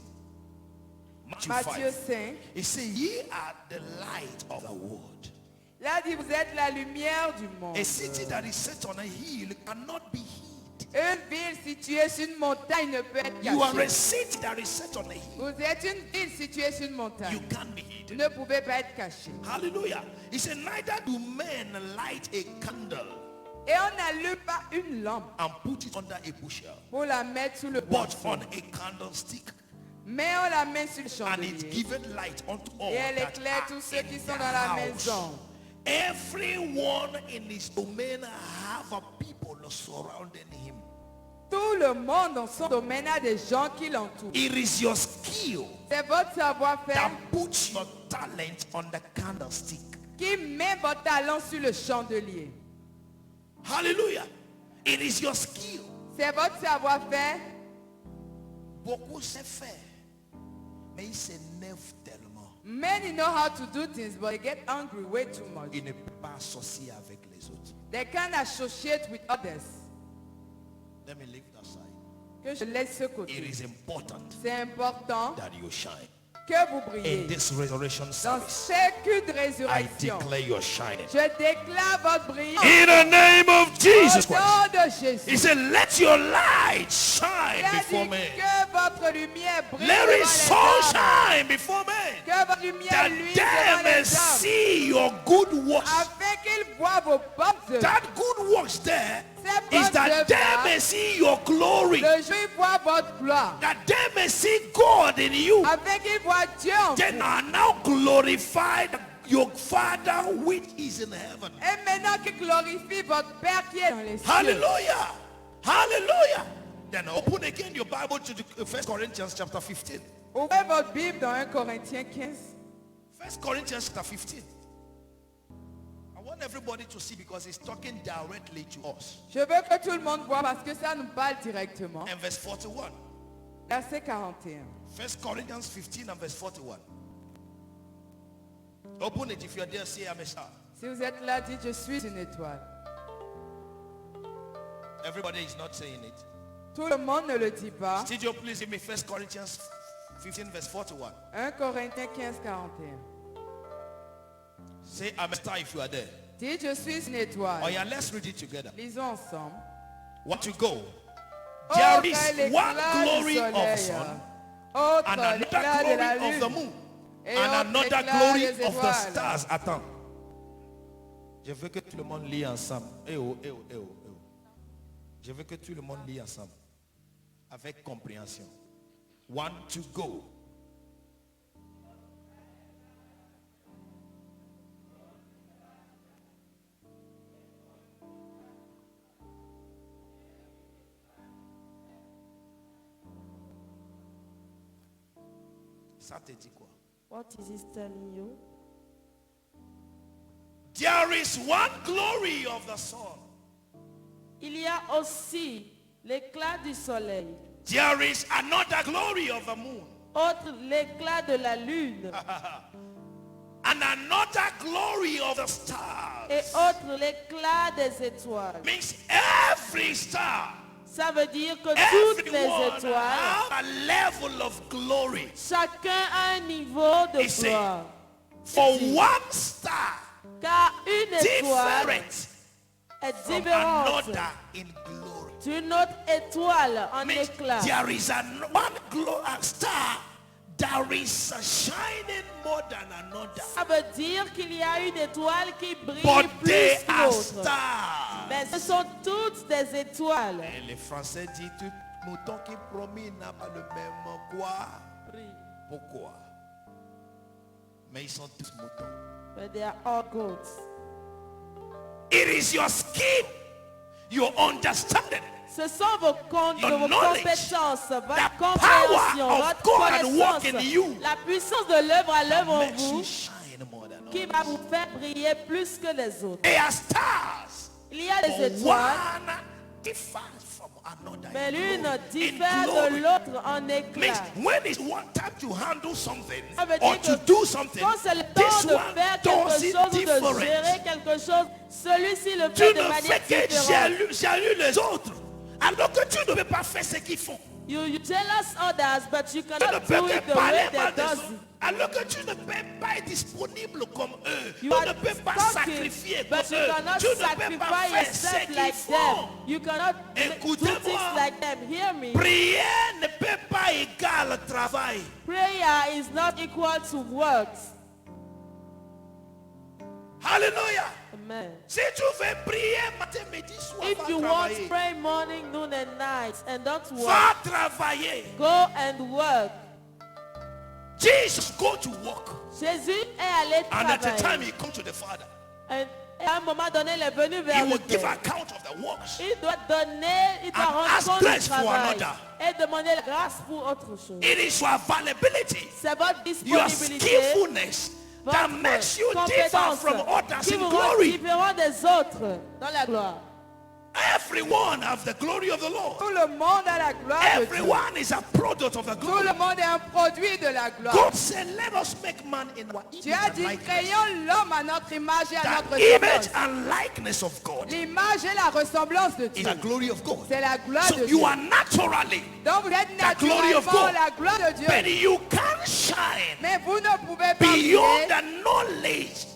Matthew Matthieu 5. 5. He said, ye are the light of the world. Là dit, vous êtes la lumière du monde. A city that is set on a hill cannot be hid. Une ville située sur une montagne ne peut être You are a cachée. city that is set on a hill. Vous êtes une ville située sur une You montagne. can't be Vous hidden. ne pouvez pas être caché. Hallelujah. He said, neither do men light a candle Et on n'allume pas une lampe and put it under a bushel, pour la mettre sous le but boisson. on a candlestick, Mais on la met sur le and it chandelier. giveth light unto all Et elle that éclaire are tous ceux in qui the sont dans la house. maison. Everyone in his domain have a people surrounding him. Tout le monde dans son domaine a des gens qui l'entourent. It is your skill C'est votre savoir-faire that puts your talent on the candlestick. qui met votre talent sur le chandelier. Hallelujah. It is your skill. C'est votre savoir-faire. Beaucoup savent faire, mais ils s'énervent tellement. Many know how to do things, but they get angry way too much. Ils ne peuvent pas associer avec les autres. They can't associate with others. Let me leave that side. Que je laisse ce It côté. is important C'est important that you shine. que vous In brillez. this resurrection Dans service, ce culte de I résurrection, declare your shining. je déclare votre brillant In the name of Jesus au Christ. nom de He Jésus. said, let your light shine Il a before dit men. que votre lumière brille Let devant it les so hommes. shine before men. Que votre lumière That luise they devant may les hommes. see your good works. Afin qu'ils voient vos bonnes œuvres. That good works there Ces is bonnes that they œuvres-là, may see your glory. le jour ils voient votre gloire. That they may see God in you. Afin qu'ils voient Dieu en Then vous. are now glorified your Father which is in heaven. Et maintenant qu'ils glorifient votre Père qui est dans les cieux. Hallelujah. Hallelujah. Then open again your Bible to the 1 Corinthians chapter 15. Ouvrez votre Bible dans 1 Corinthiens 15. 1 Corinthians chapter 15. I want everybody to see because it's talking directly to us. Je veux que tout le monde voit parce que ça nous parle directement. And verse 41. Verset 41. 1 Corinthians 15 and verse 41. Open it if you're there, say I'm a star. Si vous êtes là, dites je suis une étoile. Everybody is not saying it. Tout le monde ne le dit pas. Studio, please give me 1 Corinthians 15 verse 41. 1 Corinthiens 15, 41. Say I'm a star if you are there. Dites je suis une étoile. Oh yeah, let's read it together. Lisons ensemble. What to go? Oh, There quel is one éclat du glory of the soleil. sun Autre and another l'éclat de la glory of the lune. moon Et and autre another éclat glory des of the étoiles. stars. Attends. Je veux que tout le monde lit ensemble. Eh oh, eh oh, eh oh, eh oh. Je veux que tout le monde lit ensemble. Avec compréhension. One to go. Ça te dit quoi? What is he telling you? There is one glory of the sun. Il y a aussi l'éclat du soleil, There is another glory of the moon. autre l'éclat de la lune And another glory of the stars. et autre l'éclat des étoiles. Means every star, Ça veut dire que toutes les everyone étoiles, have a level of glory. chacun a un niveau de He said, gloire. For one star, Car une étoile different est from différente another in glory. d'une autre étoile en Means éclat. there is one star that is shining more than another. Ça veut dire qu'il y a une étoile qui brille But they plus que are l'autre. stars. Mais ce sont toutes des étoiles. Et les Français disent tout mouton qui promit n'a pas le même quoi. Pourquoi? Mais ils sont tous moutons. But they are all goats. It is your skill, your understanding, Ce sont vos Your vos knowledge, compétences, the votre power compréhension, of votre God at work in you connaissance, la puissance de l'œuvre à l'œuvre en makes you vous shine more than qui others. va vous faire briller plus que les autres. They are stars, Il y a des but étoiles, one differs from another. mais in l'une glory. diffère In glory. de l'autre en Means éclat. when it's one time to handle something Ça veut or dire to que do something, quand c'est le this temps de one faire does quelque it chose ou de different. gérer quelque chose, celui-ci le Tu fait de ne fais manière que différente. jalouser les autres Alors que tu ne peux pas faire ce qu'ils font. You jealous others, but you Tu ne cannot peux do it que the parler way they mal des does autres. it. Alors que tu ne peux pas être disponible comme eux. Tu You are ne peux pas talking, sacrifier comme but you eux. cannot Tu ne peux pas sacrifice faire ce yourself qu'ils like font. them. You cannot do Écoutez-moi. things like them. Hear me. Prière ne peut pas égaler travail. Prayer is not equal to works. Alléluia. Amen. Si tu veux prier matin, midi, soir, If va you want travailler. pray morning, noon, and night, and don't work, Va travailler. go and work. Jesus go to work. Jésus est allé And at the time travailler. he come to the Father, Et à un moment donné, il est venu he vers le will give Père. account of the works. Il doit donner, il doit And rendre ask compte du grace for travail another. et demander la grâce pour autre chose. It is your availability, C'est votre your disponibilité, skillfulness that votre makes you differ compétence from others qui in vous rend glory. différent des autres dans la gloire. Everyone has the glory of the Lord. Tout le monde a la gloire de Dieu. Everyone is a product of the Tout glory. le monde est un produit de la gloire. God said, let us make man in our image Dieu a and dit, likeness. créons l'homme à notre image et à notre The image semblance. and likeness of God L'image et la ressemblance de is Dieu. the glory of God. C'est la gloire So de you Dieu. are naturally, Donc vous êtes the glory of naturellement God. la gloire de Dieu. but you can shine Mais vous ne pouvez pas beyond briller the knowledge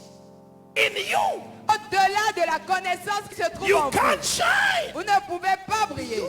in you. au-delà de la connaissance qui se trouve You en can vous. shine. Vous ne pouvez pas briller.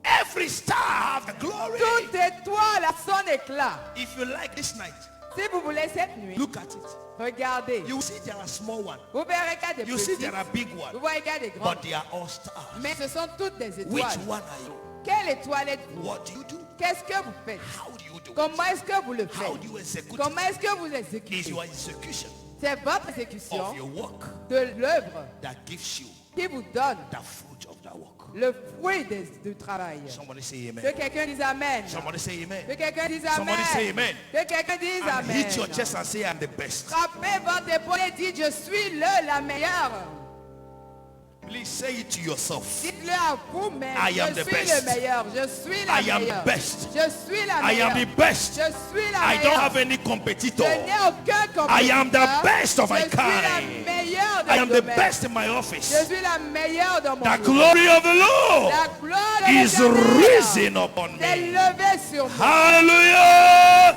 Every star has the glory. Toute étoile a son éclat. If you like this night, Si vous voulez cette nuit, look at it. regardez. You see there are small ones. Vous verrez qu'il y a des You see petits. there are big Vous ones. voyez qu'il y a des grands. But they are all stars. Mais ce sont toutes des Which étoiles. one are you? Quelle étoile êtes-vous? What do you do? Qu'est-ce que vous faites? How do you do it? Comment est-ce que vous le How faites? do you execute Comment it? est-ce que vous It is exécutez? your execution C'est votre exécution of your work de l'œuvre that gives you qui vous donne the fruit of that work. le fruit du travail. Somebody say amen. Que quelqu'un dise Amen. Somebody say Que amen. quelqu'un dise Somebody say Amen. amen. Que quelqu'un dise And Amen. hit your chest and say I'm the best. Frappez votre épaule et dites je suis la meilleure. Please say it to yourself. Dites-le à vous-même. I am Je the suis best. le meilleur. Je suis la I am meilleure. the best. Je suis la I meilleure. am the best. Je suis la I meilleure. don't have any competitor. Je n'ai aucun compétiteur. I am the best of my Je suis la kind. meilleure de I am mon the domaine. best in my Je office. suis la meilleure dans mon The domaine. glory of the Lord La gloire de is l'Éternel risen upon s'est me. levée sur moi. Hallelujah.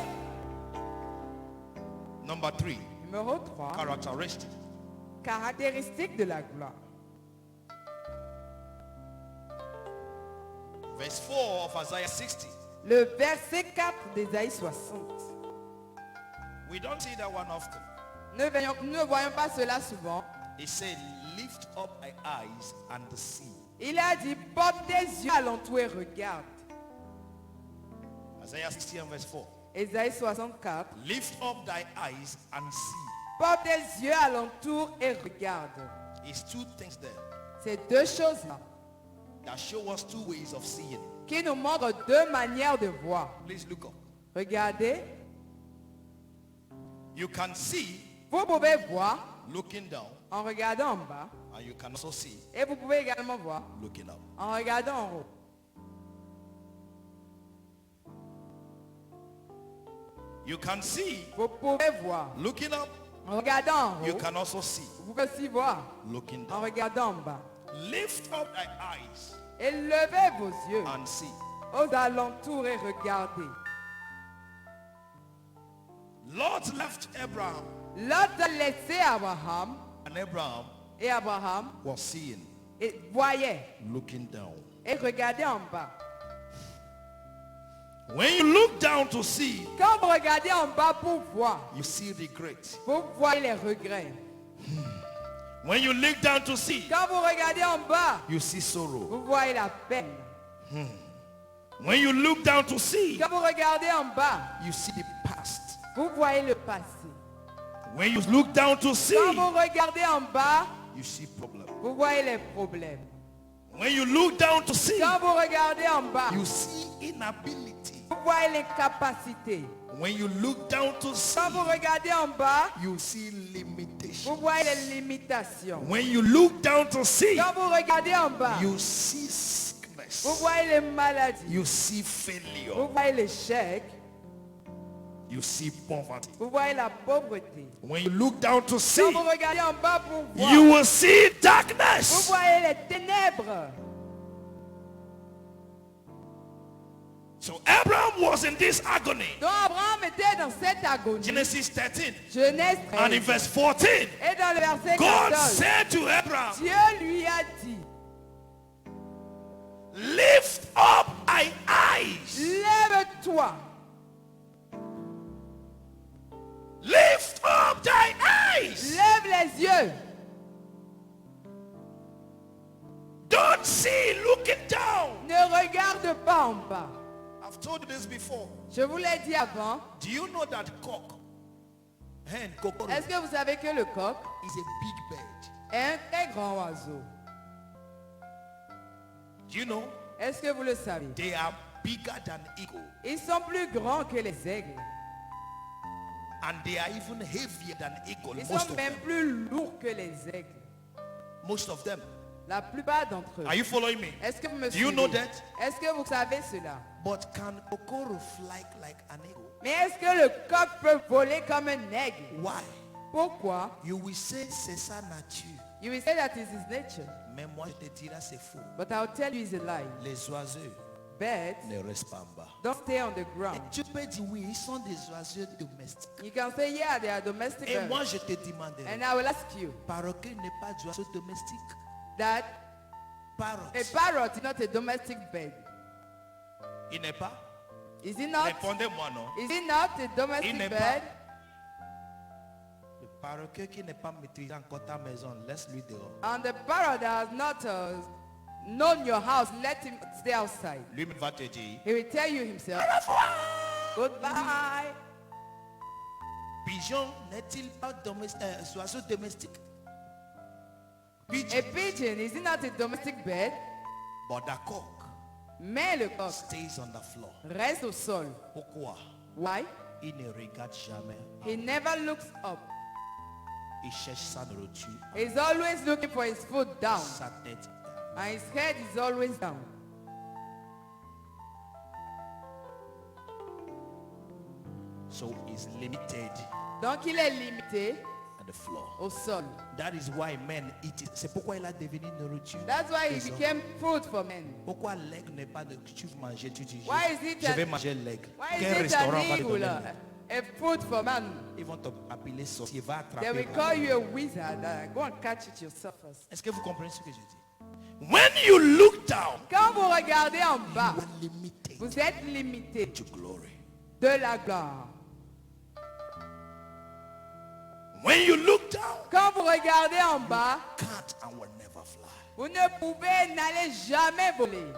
Number 3, Numéro 3. characteristic. Caractéristique de la gloire. Verse 4 of Isaiah 60. Le verset 4 d'Ésaïe 60. We don't see that one often. Nous ne voyons pas cela souvent. He said, lift up thy eyes and see. Il a dit, porte tes yeux alentour et regarde. Isaiah 60 and verse 4. Ésaïe 64. Lift up thy eyes and see. Porte tes yeux alentour et regarde. It's two things there C'est deux choses-là that show us two ways of seeing. qui nous montrent deux manières de voir. Please look up. Regardez. You can see Vous pouvez voir looking down, en regardant en bas. and you can also see Et vous pouvez également voir looking up. en regardant en haut. You can see Vous pouvez voir looking up. en regardant en You haut. can also see Vous pouvez aussi voir looking en down. regardant en bas. Lift up thy eyes Et levez vos yeux and see. aux alentours et regardez. Lot left Abraham, Lot a laissé Abraham and Abraham et Abraham was seeing et voyait looking down. et regardait en bas. When you look down to see, Quand vous regardez en bas pour voir, you see regret. vous voyez les regrets. When you look down to see, Quand vous regardez en bas, you see sorrow. vous voyez la peine. When you look down to see, Quand vous regardez en bas, you see the past. vous voyez le passé. When you look down to see, Quand vous regardez en bas, you see problem. vous voyez les problèmes. When you look down to see, Quand vous regardez en bas, you see inability. vous voyez l'incapacité. When you look down to see, Quand vous regardez en bas, you see limitation. vous voyez les limitations. When you look down to see, Quand vous regardez en bas, you see sickness. vous voyez les maladies. You see failure. Vous voyez l'échec. you see poverty. vous voyez la pauvreté. When you look down to Quand see, vous regardez en bas pour voir, you will see vous darkness. voyez les ténèbres. So Abraham was in this agony. Donc Abraham était dans cette agonie. Genesis 13 Genèse and in 13. verse 14, Et dans le verset God 14, said to Abraham, Dieu lui a dit, lift up thy eyes. lève-toi, Lift up thy eyes. lève les yeux. Don't see looking down. Ne regarde pas en bas. I've told you this before. Je vous l'ai dit avant. Do you know that cock, hen, kokoro, Est-ce que vous savez que le coq is a big bird? est un très grand oiseau? Do you know? Est-ce que vous le savez? They are bigger than eagle. Ils sont plus grands que les aigles. And they are even heavier than eagle. Ils Most sont of même them. plus lourds que les aigles. Most of them. La plupart d'entre eux. Are you following me? Est-ce que vous me Do you suivez? know that? Est-ce que vous savez cela? But can kokoro fly like an eagle? Mais est-ce que le coq peut voler comme un aigle? Why? Pourquoi? You will say c'est sa nature. You will say that is his nature. Mais moi je te dirai c'est faux. But I'll tell you it's a lie. Les oiseaux Birds ne restent pas en bas. don't stay on the ground. Tu peux dire oui, ils sont des oiseaux domestiques. You can say, yeah, they are domestic Et birds. moi je te demanderai, And I will ask you perroquet n'est pas d'oiseau domestique. that Parrot, a parrot is not a domestic bird. il n'est pas. Is it not? Répondez-moi non. Is it not a domestic Il n'est bird? pas. Le perroquet qui n'est pas maîtrisé encore ta maison, laisse-lui dehors. And the parrot that has not known your house, let him stay outside. Lui-même va te dire, He will tell you himself, goodbye. pigeon n'est-il pas oiseau domestique? A Pigeon. pigeon, is it not a domestic bird? But the cock Mais le coq stays on the floor. reste au sol. Pourquoi? Why? Il ne regarde jamais. He never looks up. Il cherche sa nourriture. He's always looking for his food down. Sa tête. And his head is always down. So he's limited Donc il est limité at the floor. au sol. That is why men eat it. C'est pourquoi il a devenu nourriture. That's why he des hommes. became food for men. Pourquoi l'aigle n'est pas de tu veux manger, tu dis Why is it je vais an- manger l'aigle. Why Quel is it restaurant an va te donner eagle? l'aigle? A food for man. Ils vont t'appeler sorcier, va They attraper. will call you a wizard. Go and catch it yourself first. Est-ce que vous comprenez ce que je dis? When you look down, Quand vous regardez en bas, you are limited vous êtes limité to glory. de la gloire. When you look down, Quand vous regardez en bas, can't and will never fly. vous ne pouvez n'allez jamais voler.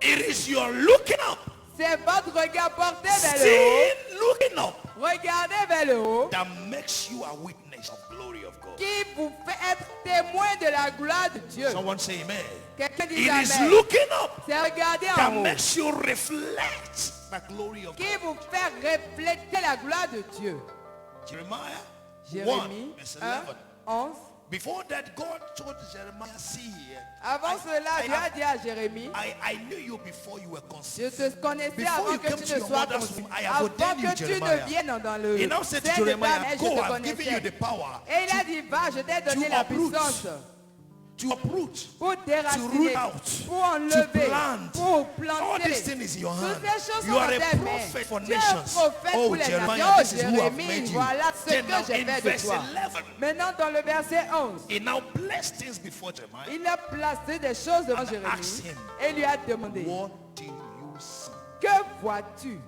It is your looking up, C'est votre regard porté vers le haut. seeing looking up, Regardez vers le haut that makes you a witness of glory of God. qui vous fait être témoin de la gloire de Dieu. Someone say amen. Quelqu'un dit It is amen. looking up C'est regarder that en haut makes you reflect the glory of qui God. vous fait refléter la gloire de Dieu. Jeremiah 1, Jérémie verse 1, 11. 11. Before that, God told Jeremiah, see here. Avant cela, Dieu a dit à Jérémie, I knew you before you were je conceived. te connaissais Before avant you que came tu to ne your sois mother's conçu. womb, I have Avant ordained you, que tu ne Jeremiah. viennes dans le He now said to sein de ta Jeremiah, mère, je go, te I've given you the connaissais. power Et il a dit, va, je t'ai donné la uproot, puissance to uproot, pour to déraciner, root out, pour enlever, plant. pour All planter. these things is in your hand. Toutes ces choses You sont are dans a tes mains. prophet for Tu es un nations. prophète Oh, pour les Jeremiah, nations. this is who I've made Jérémie, you. voilà ce Then que now j'ai in fait de verse toi. 11, Maintenant, dans le verset 11, he now placed things before Jeremiah. il a placé des choses devant And asked Jérémie him, et lui a demandé, What do you see? que vois-tu?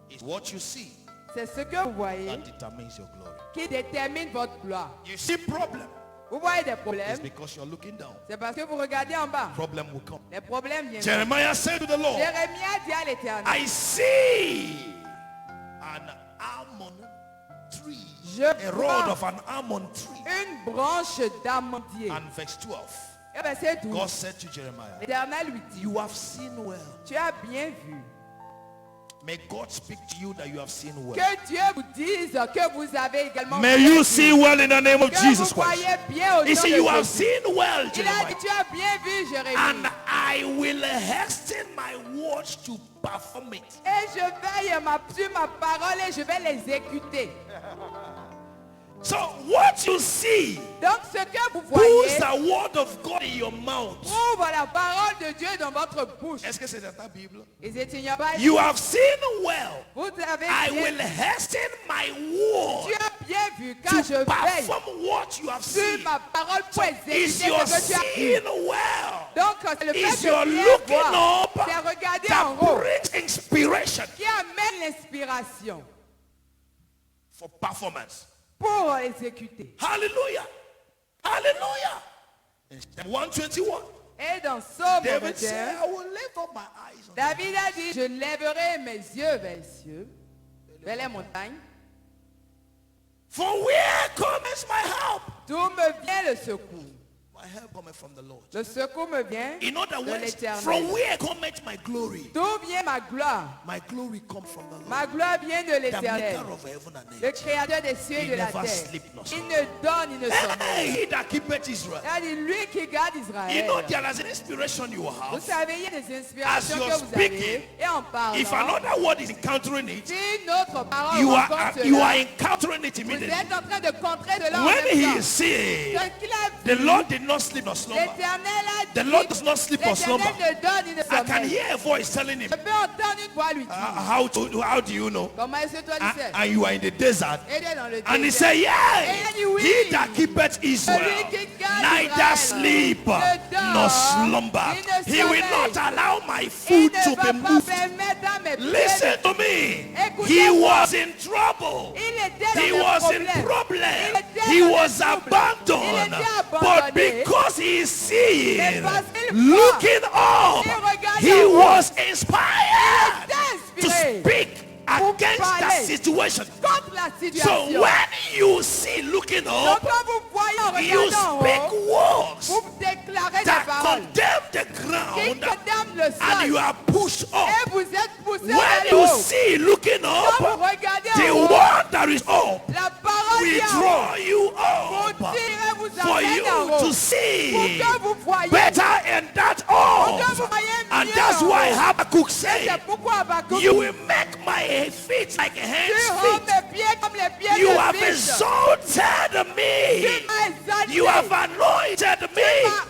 It's what you see C'est ce que vous voyez that determines your glory. qui détermine votre gloire. You see problem, Vous voyez des it's problèmes, because you're looking down. c'est parce que vous regardez en bas. Problem will come. Les problèmes viennent. Jeremiah said to the Lord, Jérémie a dit à l'Éternel, I see an almond tree, Je a rod vois of an almond tree. une branche d'amandier. And verse 12, Et verset 12, God said to Jeremiah, l'Éternel lui dit, you have seen well. tu as bien vu. May God speak to you that you have seen well. Que Dieu vous dise que vous avez également May bien you vu. see well in the name of Que Jesus vous Christ. voyez bien au He nom said, de you have Jésus. seen well, Il a dit, Jeremiah. tu as bien vu, Jérémie. And I will hasten my words to perform it. Et je veille sur ma parole et je vais l'exécuter. So what you see, Donc ce que vous puts voyez, the word of God in your mouth. trouve la parole de Dieu dans votre bouche. Est-ce que c'est dans ta Bible? Is it in your Bible? You have seen well. Vous avez I bien, will hasten my tu word as bien vu quand je to veille perform what you have sur seen. ma parole pour Is exécuter your ce que tu as vu. seeing well? Donc c'est le Is fait your de bien looking voir, up c'est regarder that en haut brings inspiration qui amène l'inspiration for performance? pour exécuter. Hallelujah. Hallelujah. In Psalm 121, Et dans Psaume David said, 21, I will lift up my eyes on David a dit, je lèverai mes yeux vers les cieux, vers les montagnes, For where comes my help? d'où me vient le secours. My help cometh from the Lord. Le secours me vient In other de words, l'Éternel. from where cometh my glory? D'où vient ma gloire? My glory comes from the Lord, Ma gloire vient de the l'Éternel, maker of heaven and le earth. créateur des cieux et He de la never terre. sleep nor Il ne donne, il ne sommeille. Hey, he that keepeth Israel. Il a dit, lui qui garde You Israël. know there is an inspiration you Vous have. savez, il y a des inspirations you're que vous speaking, avez. Et en If parlant, another word is encountering it, si notre parole you rencontre are cela, encountering it vous immediately. êtes en train de contrer de là en When même he temps. is seeing, Donc, il a the vu, Lord did not sleep nor slumber. l'Éternel a The dit, Lord does not sleep or slumber. l'Éternel ne donne, il ne I can sommeille. hear a voice telling him, Je peux entendre une voix lui dire, how do you know? comment est-ce que toi tu sais? And you are in the desert. Il est dans le And he désert. said, yeah, Et il dit, oui. he that keepeth Israel, Celui qui garde neither Israël sleep ne dort, nor slumber. il ne He will sommeille. not allow my Il foot ne to va be pas moved. permettre à mes pieds Listen to me. Écoutez-moi. He was in trouble. Il était He dans un was in problème. problem. Il était He dans un was trouble. Il abandoned. était But abandonné. because he is seeing, Mais parce qu'il voit, looking up, il regarde he en haut. was inspired Il était to inspiré speak against that parler situation. contre la So situation. when you see looking Donc up, quand vous voyez en you regardant en speak haut, words vous déclarez des that paroles condemn the qui ground, condamnent le and you sol. are pushed up. Et vous êtes poussé When vers le you haut. see looking Quand vous up, regardez the en haut, one that is up la parole will vient en haut. draw you Vous up tirez, vous for amène en you haut. to Pour see que vous voyez. better and that Pour que up. vous voyez And mieux that's en why haut. Habakkuk said, C'est pourquoi Habakkuk you dit, will make my feet like tu hands rends feet. mes pieds comme les pieds You de have biche. exalted me. Tu m'as exalté. You have anointed me.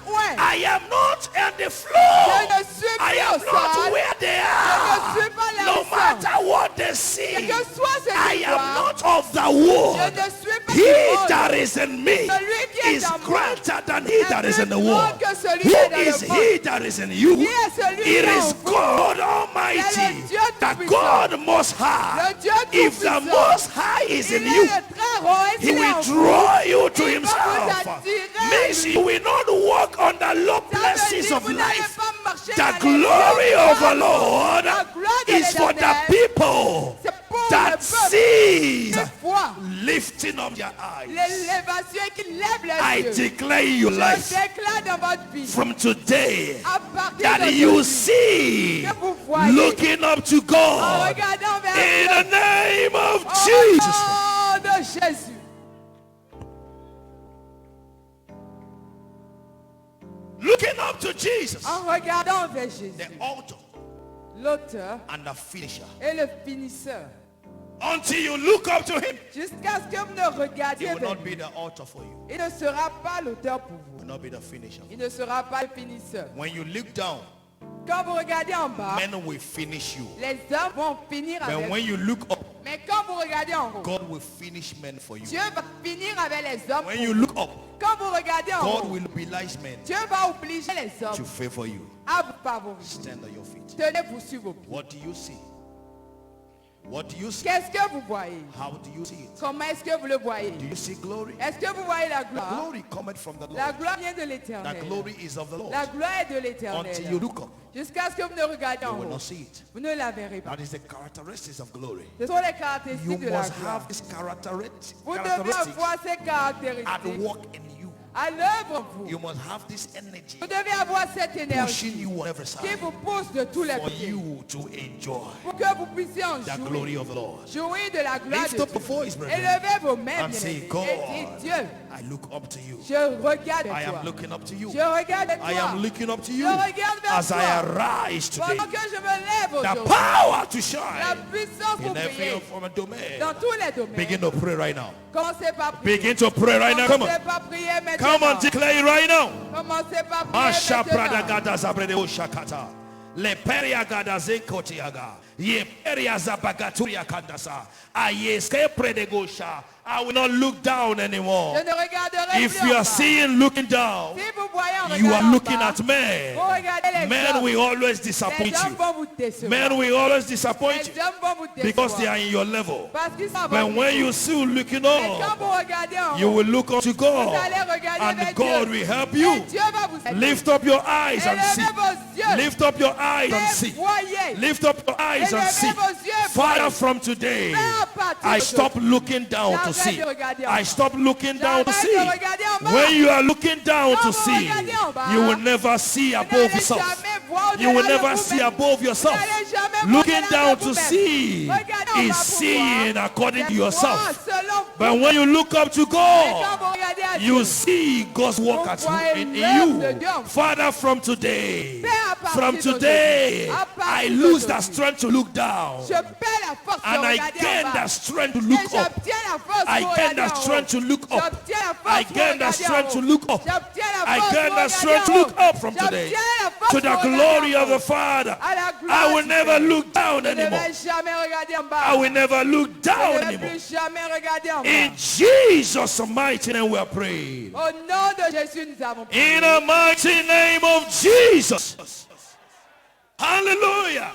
ouais. I am not on the Je floor. ne suis I plus au am not sol. where they Je ne suis are. pas là No où ils sont. matter what they see, Quel que soit ce I qu'ils am voient, not of the je world. ne suis pas He du monde. that is in me Celui qui est is en moi greater than he that is in the plus world. grand que celui Who qui est dans le is monde. he that is in you? Qui est celui qui It est en is vous? God C'est Almighty, le Dieu the Tout-Puissant. God Most High. Le Dieu If the Tout-Puissant. Most High is Il in est you, le très haut et He il est will en vous. draw you to Il va vous Himself. attirer. Means you will not walk on the low Ça veut places dire of vous n'allez life. pas marcher The dans les glory lieux of the bas. Lord La gloire de is for the l'Éternel, people c'est pour le that peuple sees qui voit lifting up their eyes. l'élévation et qui lève I les yeux. declare your Je life déclare dans votre vie, from today à partir that d'aujourd'hui, you see que vous voyez looking up to en God regardant vers in Dieu, the name of au Jesus. nom de Jésus. Looking up to Jesus, En regardant vers Jésus, the author l'auteur and the finisher. et le finisseur, Until you look up to Him, jusqu'à ce que vous ne He regardiez will vers not be lui. the author for you. Il ne sera pas l'auteur pour He vous. will not be the finisher. Il ne sera pas le finisseur. When you look down, Quand vous regardez en bas, men will finish you. les hommes vont finir But avec when vous. you look up, Mais quand vous regardez en haut, God will finish men for you. Dieu va finir avec les hommes. When pour you vous. look up, Quand vous regardez en God haut, will oblige men Dieu va obliger les to hommes favor you. à vous favoriser. Stand on your feet. Tenez-vous sur vos pieds. What do you see? What do you see? Qu'est-ce que vous voyez? How do you see it? Comment est-ce que vous le voyez? Do you see glory? Est-ce que vous voyez la The gloire? glory cometh from the La Lord. gloire vient de The l'Éternel. glory is of the Lord. La gloire est de Until you l'Éternel. look up, Jusqu'à ce que vous ne regardez you en will haut, not see it. vous ne la verrez pas. That is the characteristics of glory. Ce sont les You caractéristiques de la must gloire. have these Vous devez characteristics avoir ces at caractéristiques work in you. à l'œuvre en vous. You must have this energy Vous devez avoir cette pushing énergie you on every qui side vous pousse de tous les for pieds you to enjoy pour que vous puissiez en the jouir. glory of the Lord. Jouir de la gloire Lift de up your voice, Dieu. brethren, Élevez vos mains, and say, bien-aimés, God, et dites, Dieu, I look up to you. je regarde I toi. am looking up to you. Je regarde I toi. am looking up to you Je regarde vers as I toi. arise today. Pendant que je me lève The aujourd'hui, power to la shine puissance pour in every prier form and domain. dans tous les domaines. Begin to pray right now. Commencez par prier. Begin to pray right now. Come on. Commencez par prier maintenant. Come on, declare it right now. Commencez par prier Asha prada maintenant. gada zabrede oshakata. Le peria gada zenkotiaga. Ye peria zabagaturia kandasa. Aye skepre de gosha. I will not look down anymore. Je ne regarderai If plus you en are bas. seeing looking down, Si vous voyez en you are regardant en looking bas, at men. vous regardez les Men hommes. will always Les disappoint hommes you. vont vous décevoir. Men will always disappoint Les you hommes vont vous because they décevoir. are in your level. Parce qu'ils sont à But votre when niveau. you see looking Mais quand up, vous regardez en you haut, will look up to vous God, allez regarder and vers God Dieu. will help Et you. Dieu va vous aider. Lift up your eyes and see. Élevez vos yeux. Lift up your eyes and Et see. voyez. Lift up your eyes and Élevez see. vos yeux, Father, voyez. from today, À partir I de stop looking down to J'arrête see. de regarder en I bas. stop looking down to J'arrête see. de regarder en bas. When you are looking down Quand to vous see, regardez en bas, you will never see Vous above n'allez yourself. jamais voir You will au-delà de never see vous-même. above yourself. Vous n'allez jamais voir Looking au-delà down de to vous-même. see Regardez en is bas pour seeing voir. according to C'est yourself. voir selon But vous. when you look up to Et quand God, vous regardez à you Dieu, see God's work Vous at voyez in l'œuvre de you. Dieu. Father, from today, Fais à partir from d'aujourd'hui. today, À partir I lose that d'aujourd'hui. strength to look down. je perds la force And de I regarder gain en bas. that strength to Et look up. j'obtiens la force I pour gain regarder that en strength haut. to look up. J'obtiens la force I pour gain that regarder en strength to haut. look up. J'obtiens la I force gain pour that regarder strength to en haut. look up from today. J'obtiens la force To the pour regarder glory en of the haut. Father. À la gloire I will du never Père. look down Je ne anymore. vais jamais regarder en bas. I will never look Je down ne vais anymore. plus jamais regarder en bas. In Jesus' mighty name we are praying. Au nom de Jésus, nous avons prié. In the mighty name of Jesus. Hallelujah.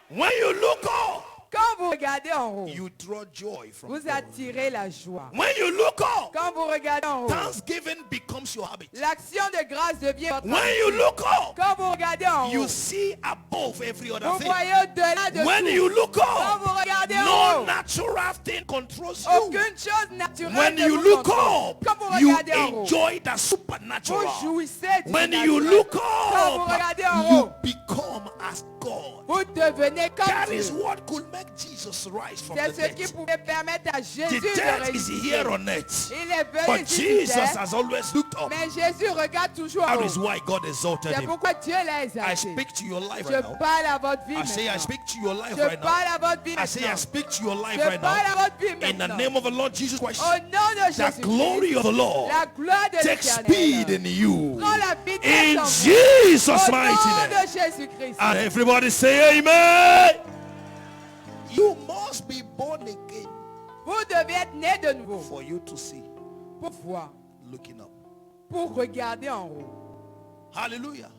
When you look up, Quand vous regardez en haut, you draw joy from vous God. attirez la joie. When you look up, Quand vous regardez en haut, thanksgiving becomes your habit. l'action de grâce devient votre When you look up, Quand vous regardez en haut, you see above every other vous thing. voyez au-delà de When tout. you look Quand up, vous regardez en no haut, natural thing controls you. aucune chose naturelle When ne you vous look contrôle. up, Quand vous you regardez en haut, enjoy the vous supernatural. jouissez du When you naturel. look Quand vous regardez en up, you haut, become as God. vous devenez comme That is Dieu. what could make Jesus rise from C'est the ce qui dead. pouvait permettre à Jésus The de death is ressusciter. here on earth. Il est venu But ici Jesus sur terre, has always looked up. mais Jésus regarde toujours en That is haut. why God exalted C'est him. pourquoi Dieu l'a I exalté. speak to your life Je right now. parle à votre vie I say I maintenant. speak to your life Je right parle now. à votre vie I say I maintenant. speak to your life Je right parle now. à votre vie In the maintenant. name of the Lord Jesus Christ. Au nom de The Jésus, glory of the Lord la gloire de take speed l'Éternel in you. prend la vitesse In en vous. Jesus' Au mighty nom name. de Jésus-Christ. And everybody say amen. You must be born again Vous devez être né de nouveau for you to see. pour voir, Looking up. pour regarder en haut. Hallelujah.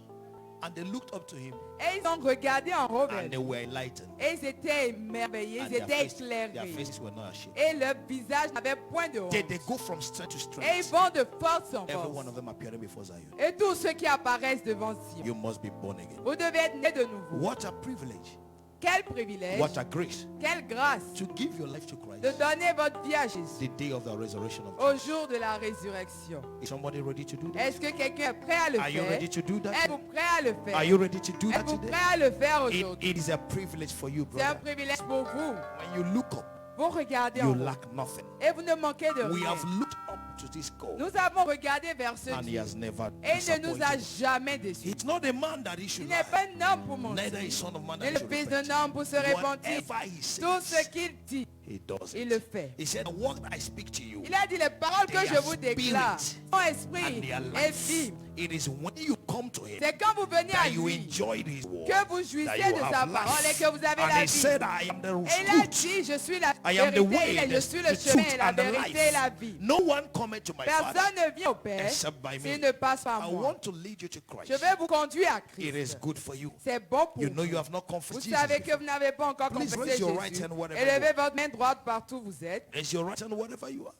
And they looked up to him Et ils ont regardé en haut vers and they lui. were enlightened. Et ils étaient émerveillés, And ils étaient their éclairés. faces were not ashamed. Et leur visage n'avait point de honte. They go from strength to Et ils strength. vont de force en Every one force. of them appearing before Zion. Et tous ceux qui apparaissent devant Sion, You must be born again. vous devez être né de nouveau. What a privilege. Quel privilège, What a grace quelle grâce to give your life to de Christ. donner votre vie à Jésus The day of the resurrection of au Jesus. jour de la résurrection. Is somebody ready to do that? Est-ce que quelqu'un est prêt à le Are you faire? ready to do that? Êtes-vous prêt à le faire? Are you ready to do that Êtes-vous today? prêt à le faire aujourd'hui? It is a privilege for you, C'est un brother. privilège pour vous. When you look up, Vous regardez you en haut lack nothing. et vous ne manquez de We rien. have looked up to this God Nous avons regardé vers ce and he Dieu has never et il ne nous a disappointed. jamais déçus. It's not a man that he Il should n'est lie. pas un homme pour Neither mentir, is son of man ni that he le should fils repent. d'un homme pour se repentir. Whatever he Tout ce says, qu'il dit, he does il le it. fait. He said, the word I speak to you Il a dit les paroles que They je are vous déclare. spirit Son and esprit their est life. vie. It is when you come to him C'est quand vous venez à that you lui enjoy his word, que vous that jouissez you de sa have parole et life. que vous avez And la he vie. said, I am the Et il a root. dit, je suis la I am the vérité, way, et je suis le the chemin, truth, et la and the vérité et la life. vie. No one cometh to my Father Personne ne vient au Père except by me. s'il ne passe par I moi. want to lead you to Je Christ. vais vous conduire à It is Christ. good for you. C'est bon pour You know vous. you have not Vous confessed Jesus savez que before. vous n'avez pas encore Please confessé raise your right Jésus. hand wherever Élevez votre main droite partout où vous êtes. Raise your right hand wherever you are.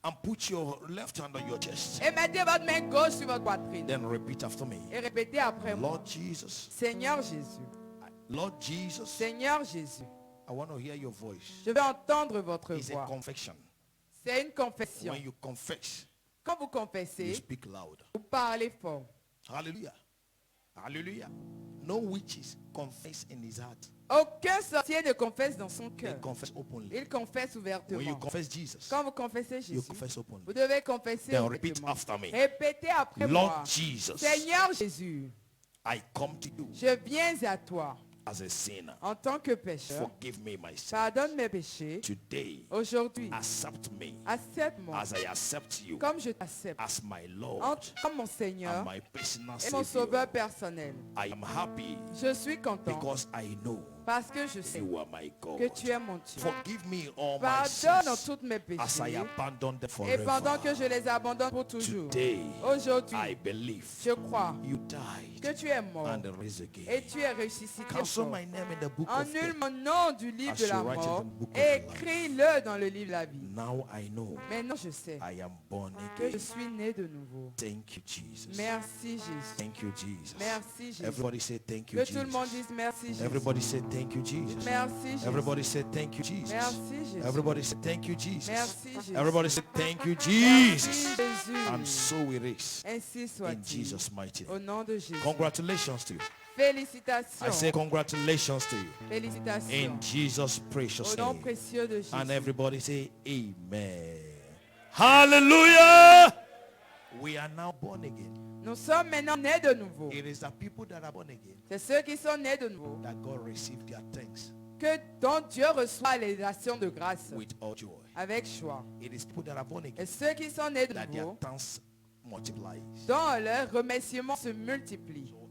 And put your left hand on your chest. Et mettez votre main gauche sur votre poitrine. Then repeat after me. Et répétez après moi. Lord Jesus. Seigneur Jésus. Lord Jesus. Seigneur Jésus. I want to hear your voice. Je veux entendre votre It's a voix. confession. C'est une confession. When you confess, Quand vous you confessez, speak loud. vous parlez fort. Hallelujah. Hallelujah. No witches confess in his heart. Aucun sorcier ne confesse dans son They cœur. confess openly. Il confesse When you ouvertement. confess Jesus, Quand vous confessez you Jésus, confess openly. vous devez confesser Then repeat ouvertement. after me. Répétez après moi. Lord Jesus, Seigneur Jésus, I come to you je viens à toi as a sinner. en tant que pécheur. Forgive me my sin. Pardonne mes péchés. Today, Aujourd'hui, accept me accepte-moi as I accept you comme je t'accepte. as my En Lord comme mon and Seigneur my personal et mon Savior. sauveur personnel. I am happy Je suis content because I know parce que je sais you are my que God. tu es mon Dieu. Forgive me all my Pardonne sins toutes mes as I péchés. abandon them Et pendant que forever. je les abandonne pour toujours. Today, Aujourd'hui, I believe je crois you died que tu es mort and rose et again. tu es ressuscité. Cancel encore. my name in the book of Annule death. mon nom du livre As de la you write it mort in the book of et life. écris-le dans le livre de la vie. Now I know Maintenant, je sais I am born que je again. suis né de nouveau. Thank you, Jesus. Merci Jésus. Thank you, Jesus. Merci Jésus. Everybody say thank you, Que tout le monde Jesus. dise merci Jésus. Everybody say thank you, Jesus. Merci Jésus. Everybody say thank you, Jesus. Merci Jésus. Everybody say thank you, Jesus. Merci Jésus. Everybody say thank you, Merci Jesus. And Jésus. so it is. Ainsi In soit-il. Jesus' mighty Au name. nom de Jésus. Congratulations to you. I Félicitations. say congratulations to you. In Félicitations. Jesus' precious Au nom name. précieux de And Jésus. everybody say amen. Hallelujah. We are now born again. Nous sommes maintenant nés de nouveau. It is the people that are born again C'est ceux qui sont nés de nouveau that God received their thanks que dont Dieu reçoit les actions de grâce with all joy. avec joie. It is people that are born Et again ceux qui sont nés de that their nouveau, thanks multiplies. dont leurs remerciements se multiplient. So